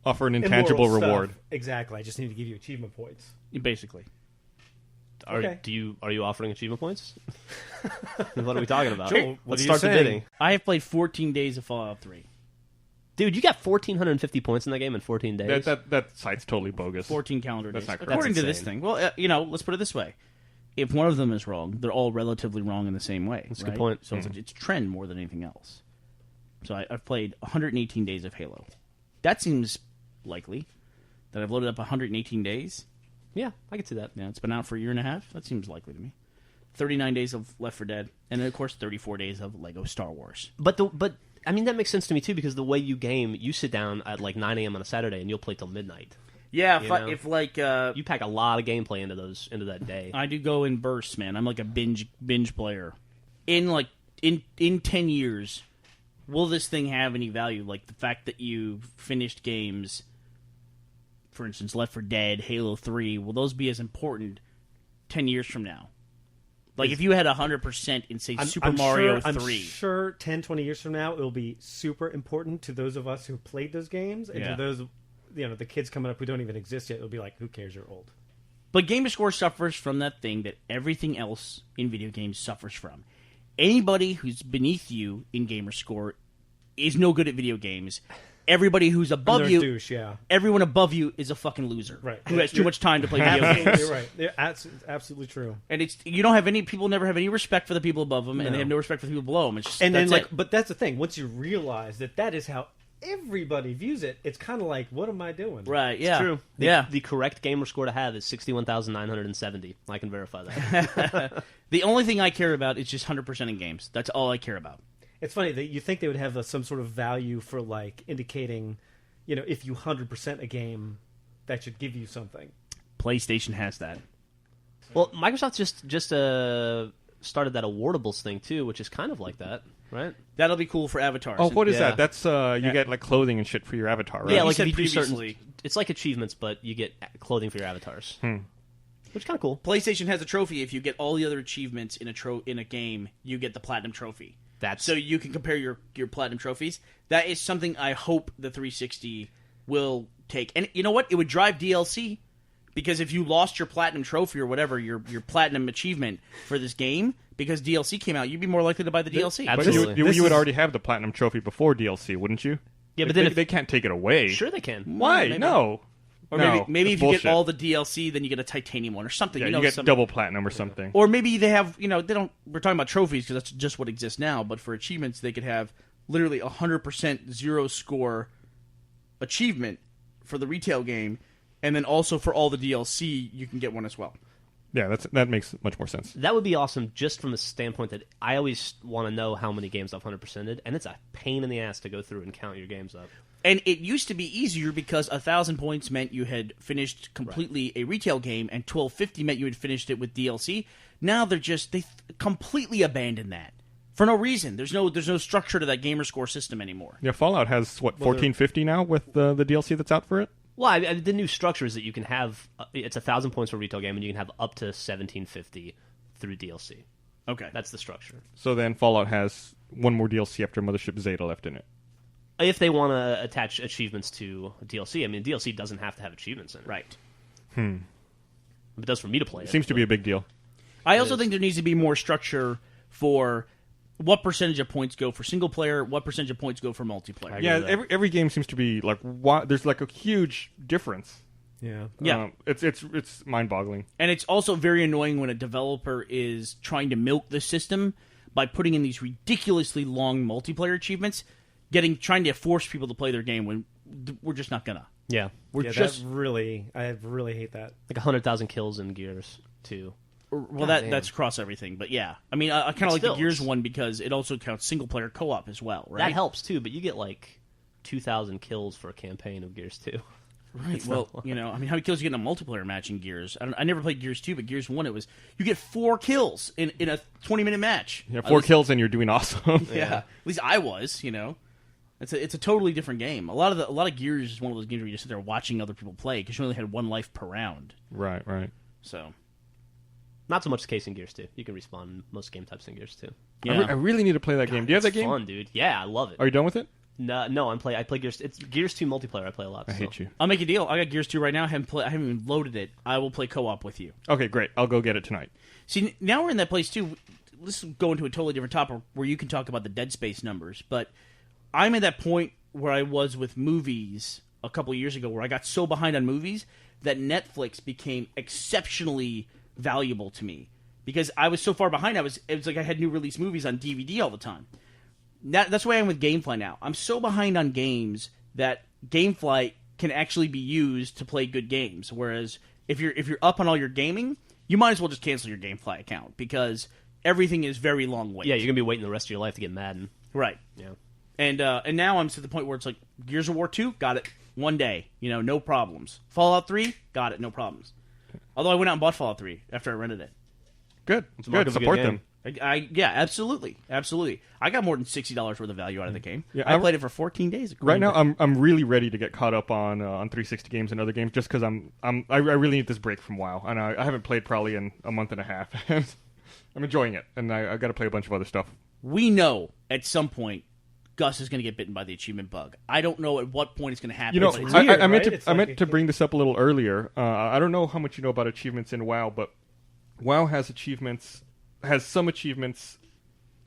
Offer an intangible immoral stuff. reward. Exactly. I just need to give you achievement points. Basically. Okay. Are you offering achievement points? What are we talking about? Joel, what Let's are you start the saying? bidding. I have played 14 days of Fallout 3. Dude, you got 1,450 points in that game in 14 days. That site's totally bogus. 14 calendar That's days. not correct. According to That's this insane. thing. Well, let's put it this way. If one of them is wrong, they're all relatively wrong in the same way. That's a good right? point. So it's trend more than anything else. So I've played 118 days of Halo. That seems likely. That I've loaded up 118 days. Yeah, I can see that. Yeah, it's been out for a year and a half. That seems likely to me. 39 days of Left 4 Dead. And then, of course, 34 days of Lego Star Wars. But I mean, that makes sense to me, too, because the way you game, you sit down at like 9 a.m. on a Saturday and you'll play till midnight. Yeah, You if You pack a lot of gameplay into that day. I do go in bursts, man. I'm like a binge player. In 10 years, will this thing have any value? Like the fact that you finished games, for instance, Left 4 Dead, Halo 3, will those be as important 10 years from now? Like if you had 100% in, say, Super Mario 3. I'm sure 10, 20 years from now, it will be super important to those of us who played those games, and Yeah. to those, the kids coming up who don't even exist yet. It'll be like, who cares? You're old. But Gamerscore suffers from that thing that everything else in video games suffers from. Anybody who's beneath you in Gamerscore is no good at video games. Everybody who's above They're a you, douche, yeah. everyone above you is a fucking loser. Right. Who has too much time to play video games. You're right. It's absolutely true. And you don't have any people never have any respect for the people above them, and No. they have no respect for the people below them. It's just, And then, that's it. but that's the thing. Once you realize that is how everybody views it, it's kind of like, what am I doing? Right? Yeah, True. Yeah. The correct gamer score to have is 61,970. I can verify that. The only thing I care about is just 100% in games. That's all I care about. It's funny that you think they would have some sort of value for like indicating, if you 100% a game, that should give you something. PlayStation has that. Well, Microsoft just started that awardables thing too, which is kind of like that, right? That'll be cool for avatars. Oh, what is Yeah. that? That's you get like clothing and shit for your avatar, right? Yeah, you like said if you do certain, previously. it's like achievements, but you get clothing for your avatars, which is kind of cool. PlayStation has a trophy. If you get all the other achievements in a game, you get the platinum trophy. So you can compare your platinum trophies. That is something I hope the 360 will take. And you know what? It would drive DLC, because if you lost your platinum trophy or whatever, your platinum achievement for this game, because DLC came out, you'd be more likely to buy the DLC. But Absolutely. you would already have the platinum trophy before DLC, wouldn't you? Yeah, but They- then if they can't take it away. sure they can. Why? Maybe. No. Or No, maybe that's if you bullshit. get all the DLC, then you get a titanium one or something. Yeah, you you get some- double platinum or something. Or maybe they have, they don't. We're talking about trophies because that's just what exists now. But for achievements, they could have literally 100% zero score achievement for the retail game, and then also for all the DLC, you can get one as well. Yeah, that makes much more sense. That would be awesome just from the standpoint that I always want to know how many games I've 100%ed, and it's a pain in the ass to go through and count your games up. And it used to be easier because 1,000 points meant you had finished completely a retail game, and 1,250 meant you had finished it with DLC. Now they completely abandoned that for no reason. There's no structure to that gamer score system anymore. Yeah, Fallout has 1450 now with the DLC that's out for it. Well, the new structure is that you can have it's 1,000 points for a retail game, and you can have up to 1,750 through DLC. Okay, That's the structure. So then Fallout has one more DLC after Mothership Zeta left in it. If they want to attach achievements to DLC, I mean, DLC doesn't have to have achievements in it. right. It does for me to play it. Seems to be a big deal. I also think there needs to be more structure for what percentage of points go for single player, what percentage of points go for multiplayer. Yeah, every game seems to be like there's like a huge difference. Yeah. Yeah. It's mind-boggling. And it's also very annoying when a developer is trying to milk the system by putting in these ridiculously long multiplayer achievements, trying to force people to play their game when we're just not gonna. Yeah. We're Yeah, just I really hate that. Like 100,000 kills in Gears, too. well damn. that's across everything, but yeah. I mean, I kind of like still, the Gears it's- one because it also counts single player co-op as well, right? That helps, too, but you get like 2,000 kills for a campaign of Gears 2. Right. Well, I mean, how many kills you get in a multiplayer match in Gears? I never played Gears 2, but Gears 1, you get 4 kills in a 20-minute match. Yeah, 4 kills and you're doing awesome. Yeah. At least I was, It's a totally different game. A lot of Gears is one of those games where you just sit there watching other people play because you only had one life per round. Right. So, Not so much the case in Gears 2. You can respawn in most game types in Gears 2. yeah. I really need to play that game. Do you have that It's game? fun, dude. Yeah, I love it. Are you done with it? No, I play Gears. It's Gears 2 multiplayer. I play a lot. I hate you. I'll make a deal. I got Gears 2 right now. I haven't even loaded it. I will play co-op with you. Okay, great. I'll go get it tonight. See, now we're in that place too. Let's go into a totally different topic where you can talk about the Dead Space numbers. But I'm at that point where I was with movies a couple of years ago, where I got so behind on movies that Netflix became exceptionally valuable to me because I was so far behind. It was like I had new release movies on DVD all the time. That's why I'm with GameFly now. I'm so behind on games that GameFly can actually be used to play good games. Whereas if you're up on all your gaming, you might as well just cancel your GameFly account because everything is very long wait. Yeah, you're gonna be waiting the rest of your life to get Madden. Right. Yeah. And now I'm to the point where it's like Gears of War 2, got it, one day, no problems. Fallout 3, got it, no problems. Although I went out and bought Fallout 3 after I rented it. Good. Mark Good. of a good Support game. them. Yeah, absolutely. I got more than $60 worth of value out of the game. Yeah, I played it for 14 days. Right now, I'm really ready to get caught up on 360 games and other games, just because I really need this break from WoW, and I haven't played probably in a month and a half. I'm enjoying it, and I got to play a bunch of other stuff. We know at some point Gus is going to get bitten by the achievement bug. I don't know at what point it's going to happen. it's I weird, meant right? to I meant to bring this up a little earlier. I don't know how much you know about achievements in WoW, but WoW has some achievements.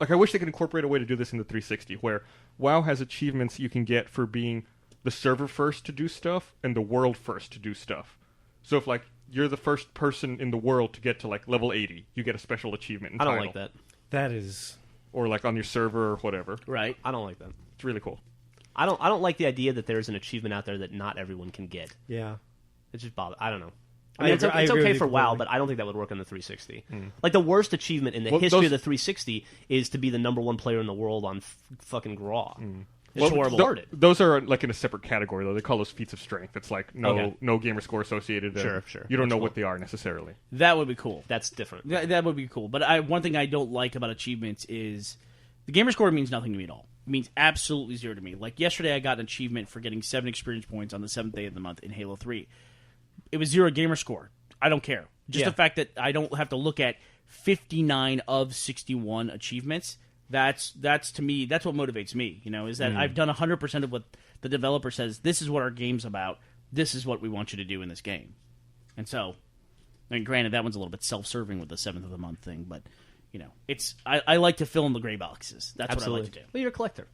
Like, I wish they could incorporate a way to do this in the 360, where WoW has achievements you can get for being the server first to do stuff and the world first to do stuff. So if, like, you're the first person in the world to get to, like, level 80, you get a special achievement. I don't like that. That is... Or, like, on your server or whatever. Right. I don't like that. It's really cool. I don't like the idea that there's an achievement out there that not everyone can get. Yeah. It just bothers. I don't know. I I mean, agree- I it's agree okay with for you WoW, completely. but I don't think that would work on the 360. Like, the worst achievement in the history of the 360 is to be the #1 player in the world on fucking Graw. It's horrible. Those are, like, in a separate category, though. They call those feats of strength. It's like Okay. no gamer score associated. Sure. You don't That's know cool. what they are necessarily. That would be cool. That's different. That would be cool. But one thing I don't like about achievements is the gamer score means nothing to me at all. It means absolutely zero to me. Like yesterday, I got an achievement for getting 7 experience points on the 7th day of the month in Halo 3. It was 0 gamer score. I don't care. Just Yeah. the fact that I don't have to look at 59 of 61 achievements. That's to me. That's what motivates me. Is that I've done 100% of what the developer says. This is what our game's about. This is what we want you to do in this game. And so, I mean, granted, that one's a little bit self-serving with the 7th of the month thing, but it's I like to fill in the gray boxes. That's Absolutely. what I like to do. Well, you're a collector.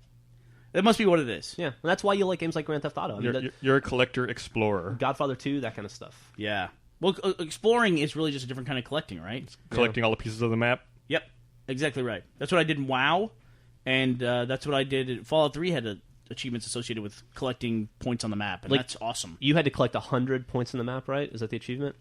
That must be what it is. Yeah. And that's why you like games like Grand Theft Auto. I mean, You're a collector explorer. Godfather 2, that kind of stuff. Yeah. Well, exploring is really just a different kind of collecting, right? Collecting all the pieces of the map. Yep. Exactly right. That's what I did in WoW, and that's what I did. Fallout 3 had achievements associated with collecting points on the map, and Like, that's awesome. You had to collect 100 points on the map, right? Is that the achievement?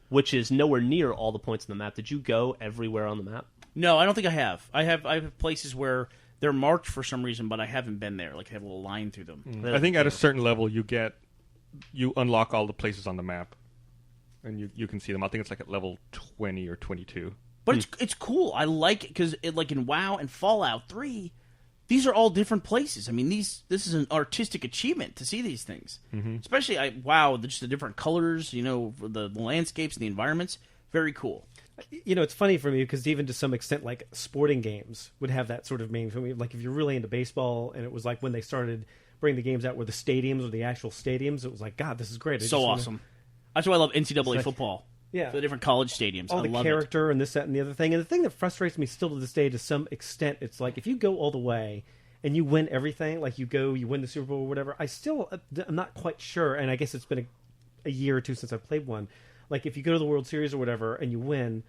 Which is nowhere near all the points on the map. Did you go everywhere on the map? No, I don't think I have. I have places where they're marked for some reason, but I haven't been there. Like, I have a little line through them. I think at a certain level you unlock all the places on the map, and you can see them. I think it's like at level 20 or 22. But it's cool. I like it because like in WoW and Fallout 3, these are all different places. I mean, this is an artistic achievement to see these things. Especially just the different colors, the landscapes and the environments. Very cool. It's funny for me because even to some extent, like sporting games would have that sort of meaning for me. Like if you're really into baseball, and it was like when they started bringing the games out where the stadiums or the actual stadiums, it was like, God, this is great. So awesome. That's why I love NCAA football. Yeah. The different college stadiums. All I the love character and this, that, and the other thing. And the thing that frustrates me still to this day to some extent, it's like if you go all the way and you win everything, like you win the Super Bowl or whatever, I'm not quite sure, and I guess it's been a year or two since I've played one. Like if you go to the World Series or whatever and you win,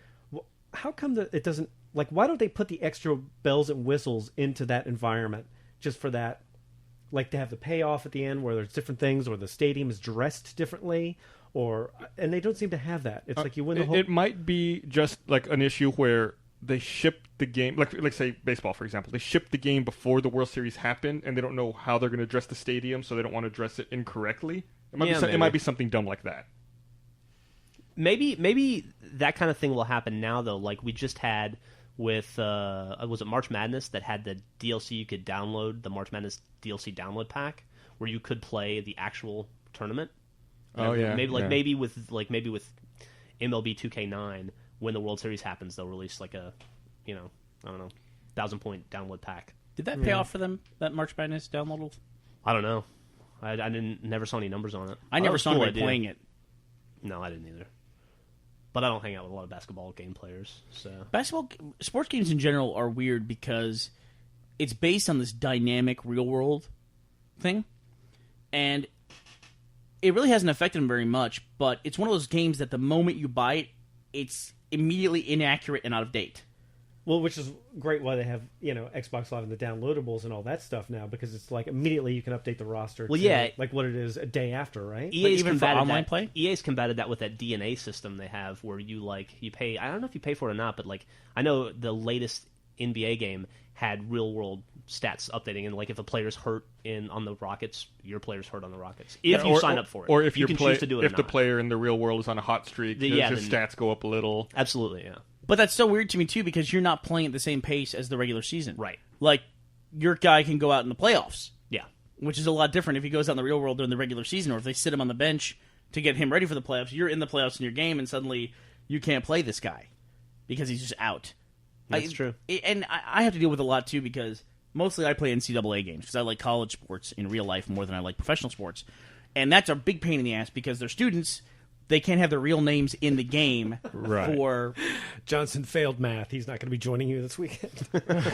how come that it doesn't, like why don't they put the extra bells and whistles into that environment just for that? Like to have the payoff at the end where there's different things, or the stadium is dressed differently, and they don't seem to have that. It's like you win the whole... It might be just like an issue where they ship the game, like say baseball, for example. They ship the game before the World Series happened, and they don't know how they're going to dress the stadium, so they don't want to dress it incorrectly. It might be something dumb like that. Maybe that kind of thing will happen now, though. Like we just had with, was it March Madness that had the DLC you could download, the March Madness DLC download pack, where you could play the actual tournament. Oh yeah, maybe with MLB 2K9, when the World Series happens, they'll release like a, I don't know, 1,000-point download pack. Did that pay off for them? That March Madness download? I don't know. I never saw any numbers on it. I never saw anybody playing it. No, I didn't either. But I don't hang out with a lot of basketball game players. So Sports games in general are weird because it's based on this dynamic real world thing, and it really hasn't affected them very much. But it's one of those games that the moment you buy it, it's immediately inaccurate and out of date. Well, which is great why they have, Xbox Live and the downloadables and all that stuff now, because it's like immediately you can update the roster to like what it is a day after, right? EA's even for online play? EA's combated that with that DNA system they have where you pay, I don't know if you pay for it or not, but like I know the latest NBA game had real world stats updating, and like if a player's hurt on the Rockets, your player's hurt on the Rockets. If you sign up for it. Or if you can choose to do it if the player in the real world is on a hot streak, his stats go up a little. Absolutely, yeah. But that's so weird to me, too, because you're not playing at the same pace as the regular season. Right. Like, your guy can go out in the playoffs. Yeah. Which is a lot different if he goes out in the real world during the regular season, or if they sit him on the bench to get him ready for the playoffs. You're in the playoffs in your game, and suddenly you can't play this guy because he's just out. That's true. And I have to deal with a lot, too, because mostly I play NCAA games because I like college sports in real life more than I like professional sports. And that's a big pain in the ass because they're students. They can't have their real names in the game for... Johnson failed math. He's not going to be joining you this weekend.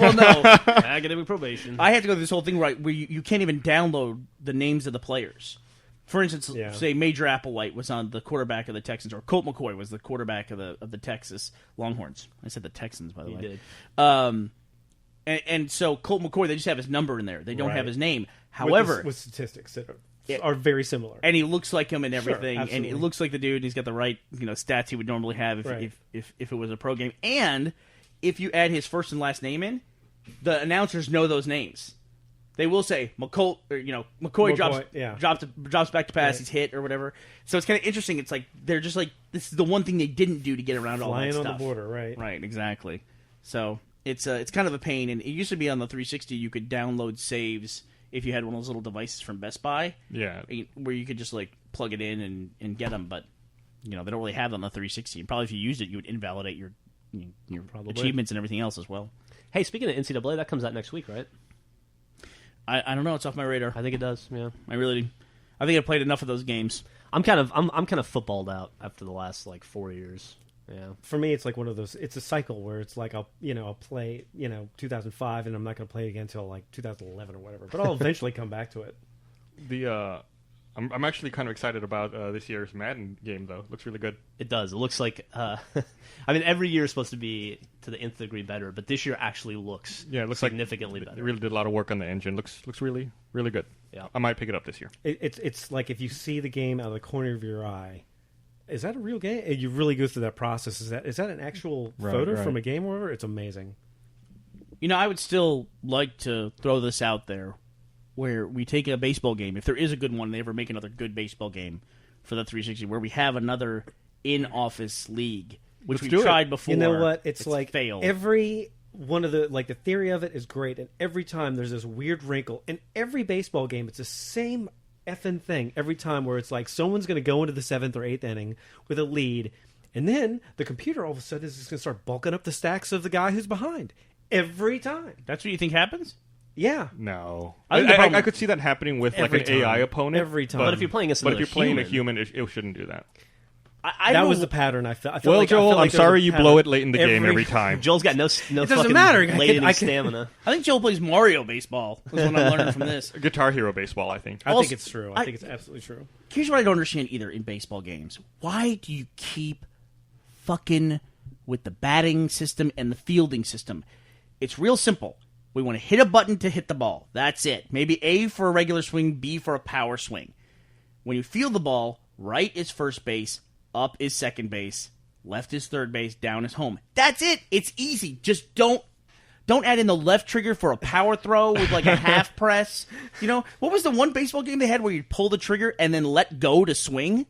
Well, no. Academic probation. I have to go through this whole thing where you can't even download the names of the players. For instance, say Major Applewhite was on the quarterback of the Texans, or Colt McCoy was the quarterback of the Texas Longhorns. I said the Texans, by the way. You did. And so Colt McCoy, they just have his number in there. They don't have his name. However... With statistics that are very similar. And he looks like him and everything, Sure, and it looks like the dude, and he's got the right stats he would normally have if it was a pro game. And if you add his first and last name in, the announcers know those names. They will say McCoy drops back to pass, he's hit or whatever. So it's kind of interesting. It's like they're just like, this is the one thing they didn't do to get around all that stuff. Flying on the border, right? Right, exactly. So it's kind of a pain. And it used to be on the 360 you could download saves if you had one of those little devices from Best Buy, where you could just like plug it in and get them, but they don't really have it on the 360. And probably if you used it, you would invalidate your achievements and everything else as well. Hey, speaking of NCAA, that comes out next week, right? I don't know. It's off my radar. I think it does. Yeah, I think I played enough of those games. I'm kind of footballed out after the last 4 years. Yeah. For me, it's like one of those. It's a cycle where it's like I'll play 2005, and I'm not going to play it again until 2011 or whatever. But I'll eventually come back to it. I'm actually kind of excited about this year's Madden game, though. Looks really good. It does. It looks like, I mean, every year is supposed to be to the nth degree better, but this year actually looks Yeah, it looks significantly like better. They really did a lot of work on the engine. Looks really, really good. Yeah. I might pick it up this year. It's like if you see the game out of the corner of your eye, is that a real game? You really go through that process. Is that an actual photo from a game or whatever? It's amazing. You know, I would still like to throw this out there, where we take a baseball game, if there is a good one, they ever make another good baseball game for the 360, where we have another in-office league, which Let's we've do it. tried before. You know what? It's like failed. every one of the the theory of it is great, and every time there's this weird wrinkle. In every baseball game, it's the same effing thing every time, where it's like someone's going to go into the 7th or 8th inning with a lead, and then the computer all of a sudden is just going to start bulking up the stacks of the guy who's behind every time. That's what you think happens? Yeah. No, I think the problem- I could see that happening with like Every an AI time. opponent. Every time. but But if you're playing against but if another you're playing a human- human, it shouldn't do that. I That don't- was the pattern I felt. Well, I Joel, felt like I'm there was sorry a you pattern blow it late in the game every time. Joel's got no doesn't fucking matter. latent I can- stamina. I think Joel plays Mario baseball, is what I'm learning from this. Guitar Hero baseball, I think. I Also, think it's true. I think it's absolutely true. Here's what I don't understand either in baseball games. Why do you keep fucking with the batting system and the fielding system? It's real simple. We want to hit a button to hit the ball. That's it. Maybe A for a regular swing, B for a power swing. When you field the ball, right is first base, up is second base, left is third base, down is home. That's it. It's easy. Just don't add in the left trigger for a power throw with like a half press. You know, what was the one baseball game they had where you'd pull the trigger and then let go to swing?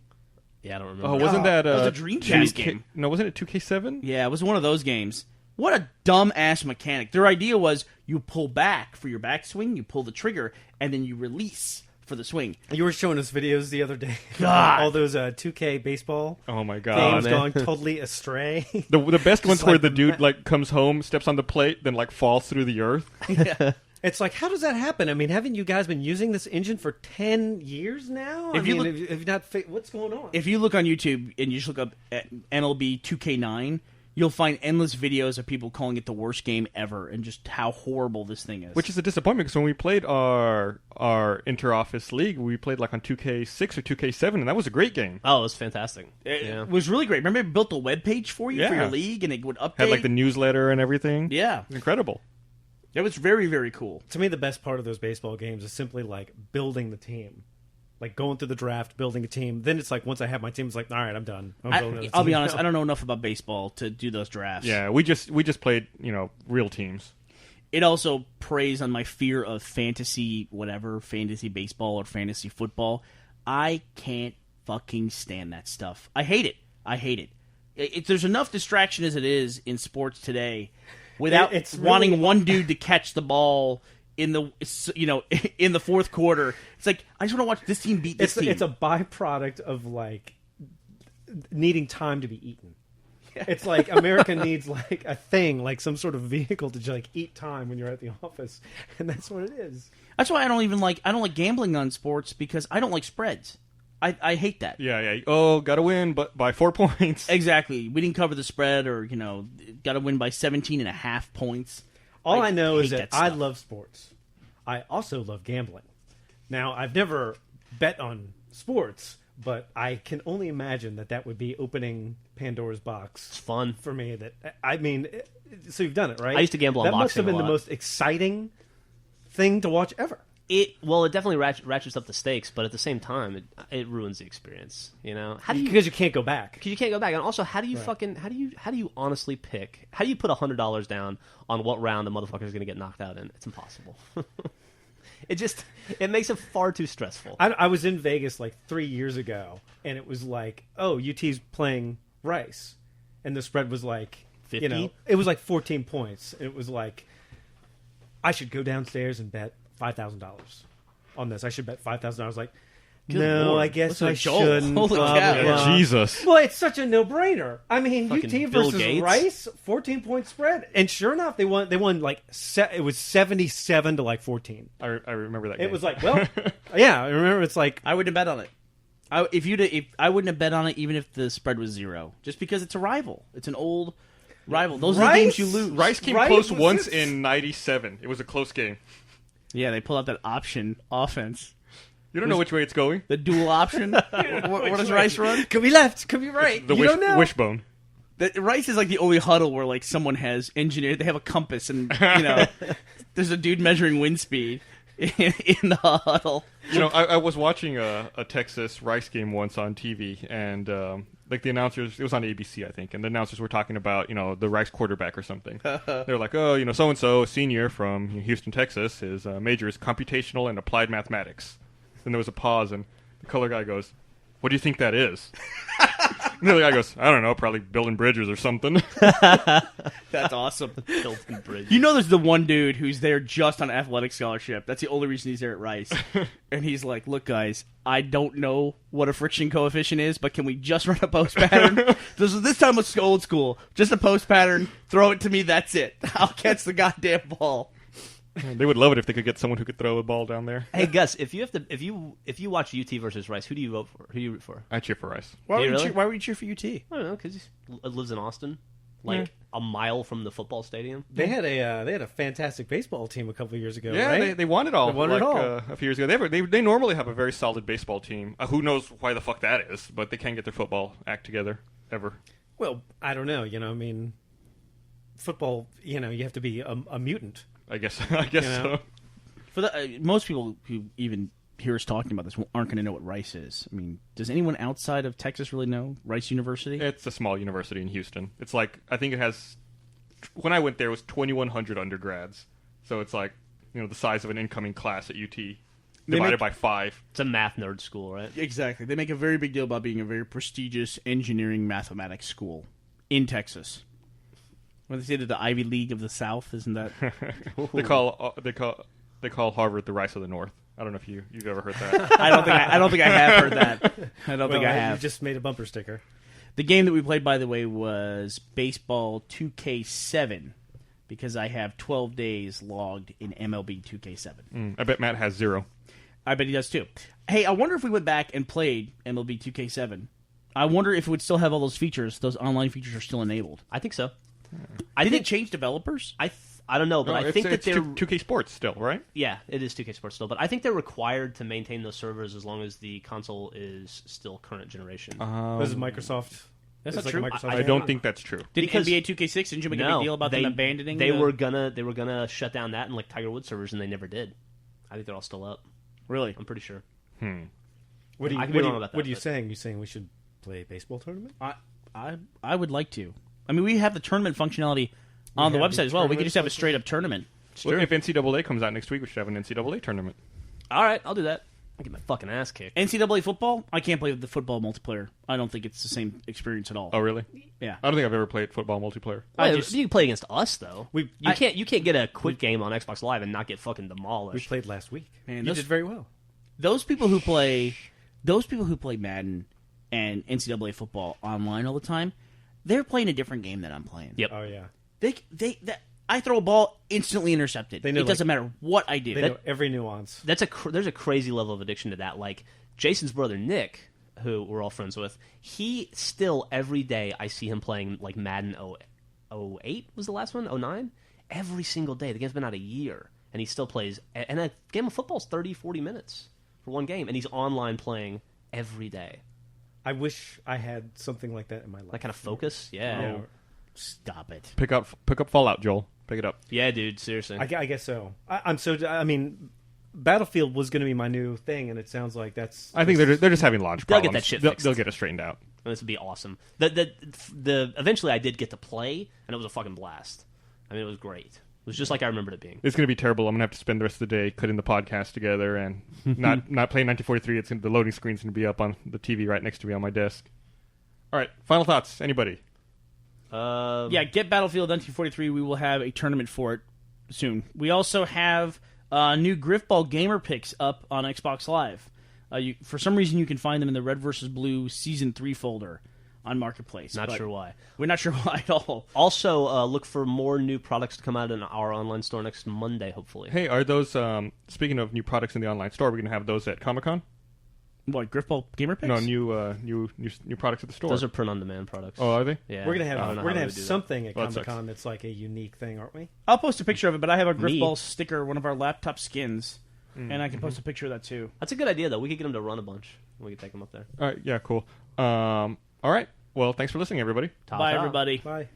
Yeah, I don't remember. Oh, wasn't that that was a Dreamcast 2K game. No, wasn't it 2K7? Yeah, it was one of those games. What a dumb-ass mechanic. Their idea was you pull back for your backswing, you pull the trigger, and then you release for the swing. You were showing us videos the other day. God. All those 2K baseball Oh my god. games man. going totally astray. The best one's where like the the dude like comes home, steps on the plate, then like falls through the earth. It's like, how does that happen? I mean, haven't you guys been using this engine for 10 years now? If you if you not, what's going on? If you look on YouTube and you just look up at MLB 2K9, you'll find endless videos of people calling it the worst game ever and just how horrible this thing is. Which is a disappointment because when we played our inter-office league, we played like on 2K6 or 2K7, and that was a great game. Oh, it was fantastic. It was really great. Remember, it built a web page for you for Yeah. your league, and it would update. Had like the newsletter and everything. Yeah, It was incredible. it was very, very cool. To me, the best part of those baseball games is simply like building the team. Like going through the draft, building a team. Then it's like, once I have my team, it's like, all right, I'm done. I'm building another I'll be team honest, now. I don't know enough about baseball to do those drafts. Yeah, we just played real teams. It also preys on my fear of fantasy baseball or fantasy football. I can't fucking stand that stuff. I hate it. There's enough distraction as it is in sports today without It's really- wanting one dude to catch the ball in the in the fourth quarter. It's like, I just want to watch this team beat this team. It's a byproduct of like needing time to be eaten. It's like America needs like a thing, like some sort of vehicle to like eat time when you're at the office, and that's what it is. That's why I don't like gambling on sports, because I don't like spreads. I hate that. Yeah. Oh, gotta win, but by 4 points. Exactly. We didn't cover the spread, or got to win by 17.5 points. All I know is hate that that I stuff. love sports. I also love gambling. Now, I've never bet on sports, but I can only imagine that would be opening Pandora's box. It's fun. For me. I mean, so you've done it, right? I used to gamble on That must have boxing a been the lot. most exciting thing to watch ever. It definitely ratchets up the stakes, but at the same time, it ruins the experience. How do you? Because you can't go back. Because you can't go back, and also, how do you how do you honestly pick? How do you put $100 down on what round the motherfucker is going to get knocked out in? It's impossible. It makes it far too stressful. I was in Vegas like 3 years ago, and it was like, oh, UT's playing Rice, and the spread was like 50? It was like 14 points. It was like, I should go downstairs and bet $5,000 on this. I should bet $5,000. Like, Good no, Lord. I guess Listen to I Joel. shouldn't. Holy blah, cow. blah, Yeah. blah. Jesus. Well, it's such a no-brainer. I mean, Fucking UT Bill versus Gates. Rice, 14-point spread, and sure enough, they won. They won like it was 77 to like 14. I remember that game. It was like, well, yeah, I remember. It's like, I wouldn't have bet on it. I wouldn't have bet on it even if the spread was 0, just because it's a rival. It's an old rival. Those are the Rice? games you lose. Rice came Right? close Was once it- in '97. It was a close game. Yeah, they pull out that option offense. You don't know which way it's going. The dual option. What does Rice run? Could be left, could be right. The You don't know. wishbone. Rice is like the only huddle where like someone has engineered. They have a compass, and there's a dude measuring wind speed in the huddle. I was watching a Texas Rice game once on TV, and like the announcers, it was on ABC, I think, and the announcers were talking about the Rice quarterback or something. They're like, oh, so and so, senior from Houston, Texas, his major is computational and applied mathematics. Then there was a pause, and the color guy goes, "What do you think that is?" And the other guy goes, "I don't know, probably building bridges or something." That's awesome. Building bridge. There's the one dude who's there just on athletic scholarship. That's the only reason he's there at Rice. And he's like, "Look, guys, I don't know what a friction coefficient is, but can we just run a post pattern? This time it's old school. Just a post pattern. Throw it to me. That's it. I'll catch the goddamn ball." They would love it if they could get someone who could throw a ball down there. Hey Gus, if you watch UT versus Rice, who do you vote for? Who do you root for? I cheer for Rice. Why really? would you cheer for UT? I don't know, because he lives in Austin, like a mile from the football stadium. They had a fantastic baseball team a couple of years ago, Yeah, right? they won it all. They won it all. A few years ago. They normally have a very solid baseball team. Who knows why the fuck that is? But they can't get their football act together ever. Well, I don't know. Football. You have to be a mutant. I guess so. For most people who even hear us talking about this aren't going to know what Rice is. I mean, does anyone outside of Texas really know Rice University? It's a small university in Houston. It's like, I think it has, when I went there, it was 2,100 undergrads. So it's like, the size of an incoming class at UT divided by 5. It's a math nerd school, right? Exactly. They make a very big deal about being a very prestigious engineering mathematics school in Texas. When they say that the Ivy League of the South, isn't that? They call Harvard the Rice of the North. I don't know if you've ever heard that. I don't think I have heard that. I don't think I have. You just made a bumper sticker. The game that we played, by the way, was Baseball 2K7 because I have 12 days logged in MLB 2K7. I bet Matt has 0. I bet he does too. Hey, I wonder if we went back and played MLB 2K7. I wonder if it would still have all those features. Those online features are still enabled. I think so. Did it change developers? I don't know, but I think that they're 2K Sports still, right? Yeah, it is 2K Sports still, but I think they're required to maintain those servers as long as the console is still current generation. This is Microsoft. That's It's not like true. a Microsoft I game. don't think that's true. Did Because- NBA 2K6 didn't you make a big deal about them abandoning? They were gonna shut down that and like Tiger Woods servers, and they never did. I think they're all still up. Really? I'm pretty sure. What are you, I could be wrong about that, What are you but- saying? You saying we should play a baseball tournament? I would like to. I mean, we have the tournament functionality on the have website the as well. We could tournament just have a straight up tournament. Well, if NCAA comes out next week, we should have an NCAA tournament. All right, I'll do that. I get my fucking ass kicked. NCAA football? I can't play with the football multiplayer. I don't think it's the same experience at all. Oh, really? Yeah. I don't think I've ever played football multiplayer. You can play against us though. We- You can't get a quick game on Xbox Live and not get fucking We demolished. played last week. Man, you those- did very well. Those people who play Madden and NCAA football online all the time, they're playing a different game than I'm playing. Yep. Oh yeah. I throw a ball instantly intercepted. They know, It doesn't matter what I do. They know every nuance. There's a crazy level of addiction to that. Like Jason's brother Nick, who we're all friends with, he still every day I see him playing like Madden 08 was the last one, 09? Every single day. The game's been out a year, and he still plays. And a game of football is 30, 40 minutes for one game, and he's online playing every day. I wish I had something like that in my life. That kind of focus, yeah. Stop it. Pick up Fallout, Joel. Pick it up. Yeah, dude, seriously. I guess so. I mean, Battlefield was going to be my new thing, and it sounds like that's. I think they're just having launch They'll get problems. that shit They'll, fixed. they'll get it straightened out. This would be awesome. Eventually I did get to play, and it was a fucking blast. I mean, it was great. It was just like I remembered it being. It's going to be terrible. I'm going to have to spend the rest of the day cutting the podcast together and not playing 1943. The loading screen's going to be up on the TV right next to me on my desk. All right, final thoughts. Anybody? Yeah, get Battlefield 1943. We will have a tournament for it soon. We also have new Griffball Gamer picks up on Xbox Live. For some reason, you can find them in the Red vs. Blue Season 3 folder on Marketplace. Not but sure why. We're not sure why at all. Also, look for more new products to come out in our online store next Monday, hopefully. Hey, are those, speaking of new products in the online store, we're going to have those at Comic-Con? What, Griffball Gamer picks? No, new products at the store. Those are print-on-demand products. Oh, are they? Yeah. We're gonna I don't have know we're how gonna they have do that. something at Well, that Comic sucks. Con that's like a unique thing, aren't we? I'll post a picture of it, but I have a Me? Griffball sticker, one of our laptop skins. and I can post a picture of that too. That's a good idea, though. We could get him to run a bunch. We could take him up there. All right, yeah, cool. All right. Well, thanks for listening, everybody. Ta-ta. Bye, everybody. Bye.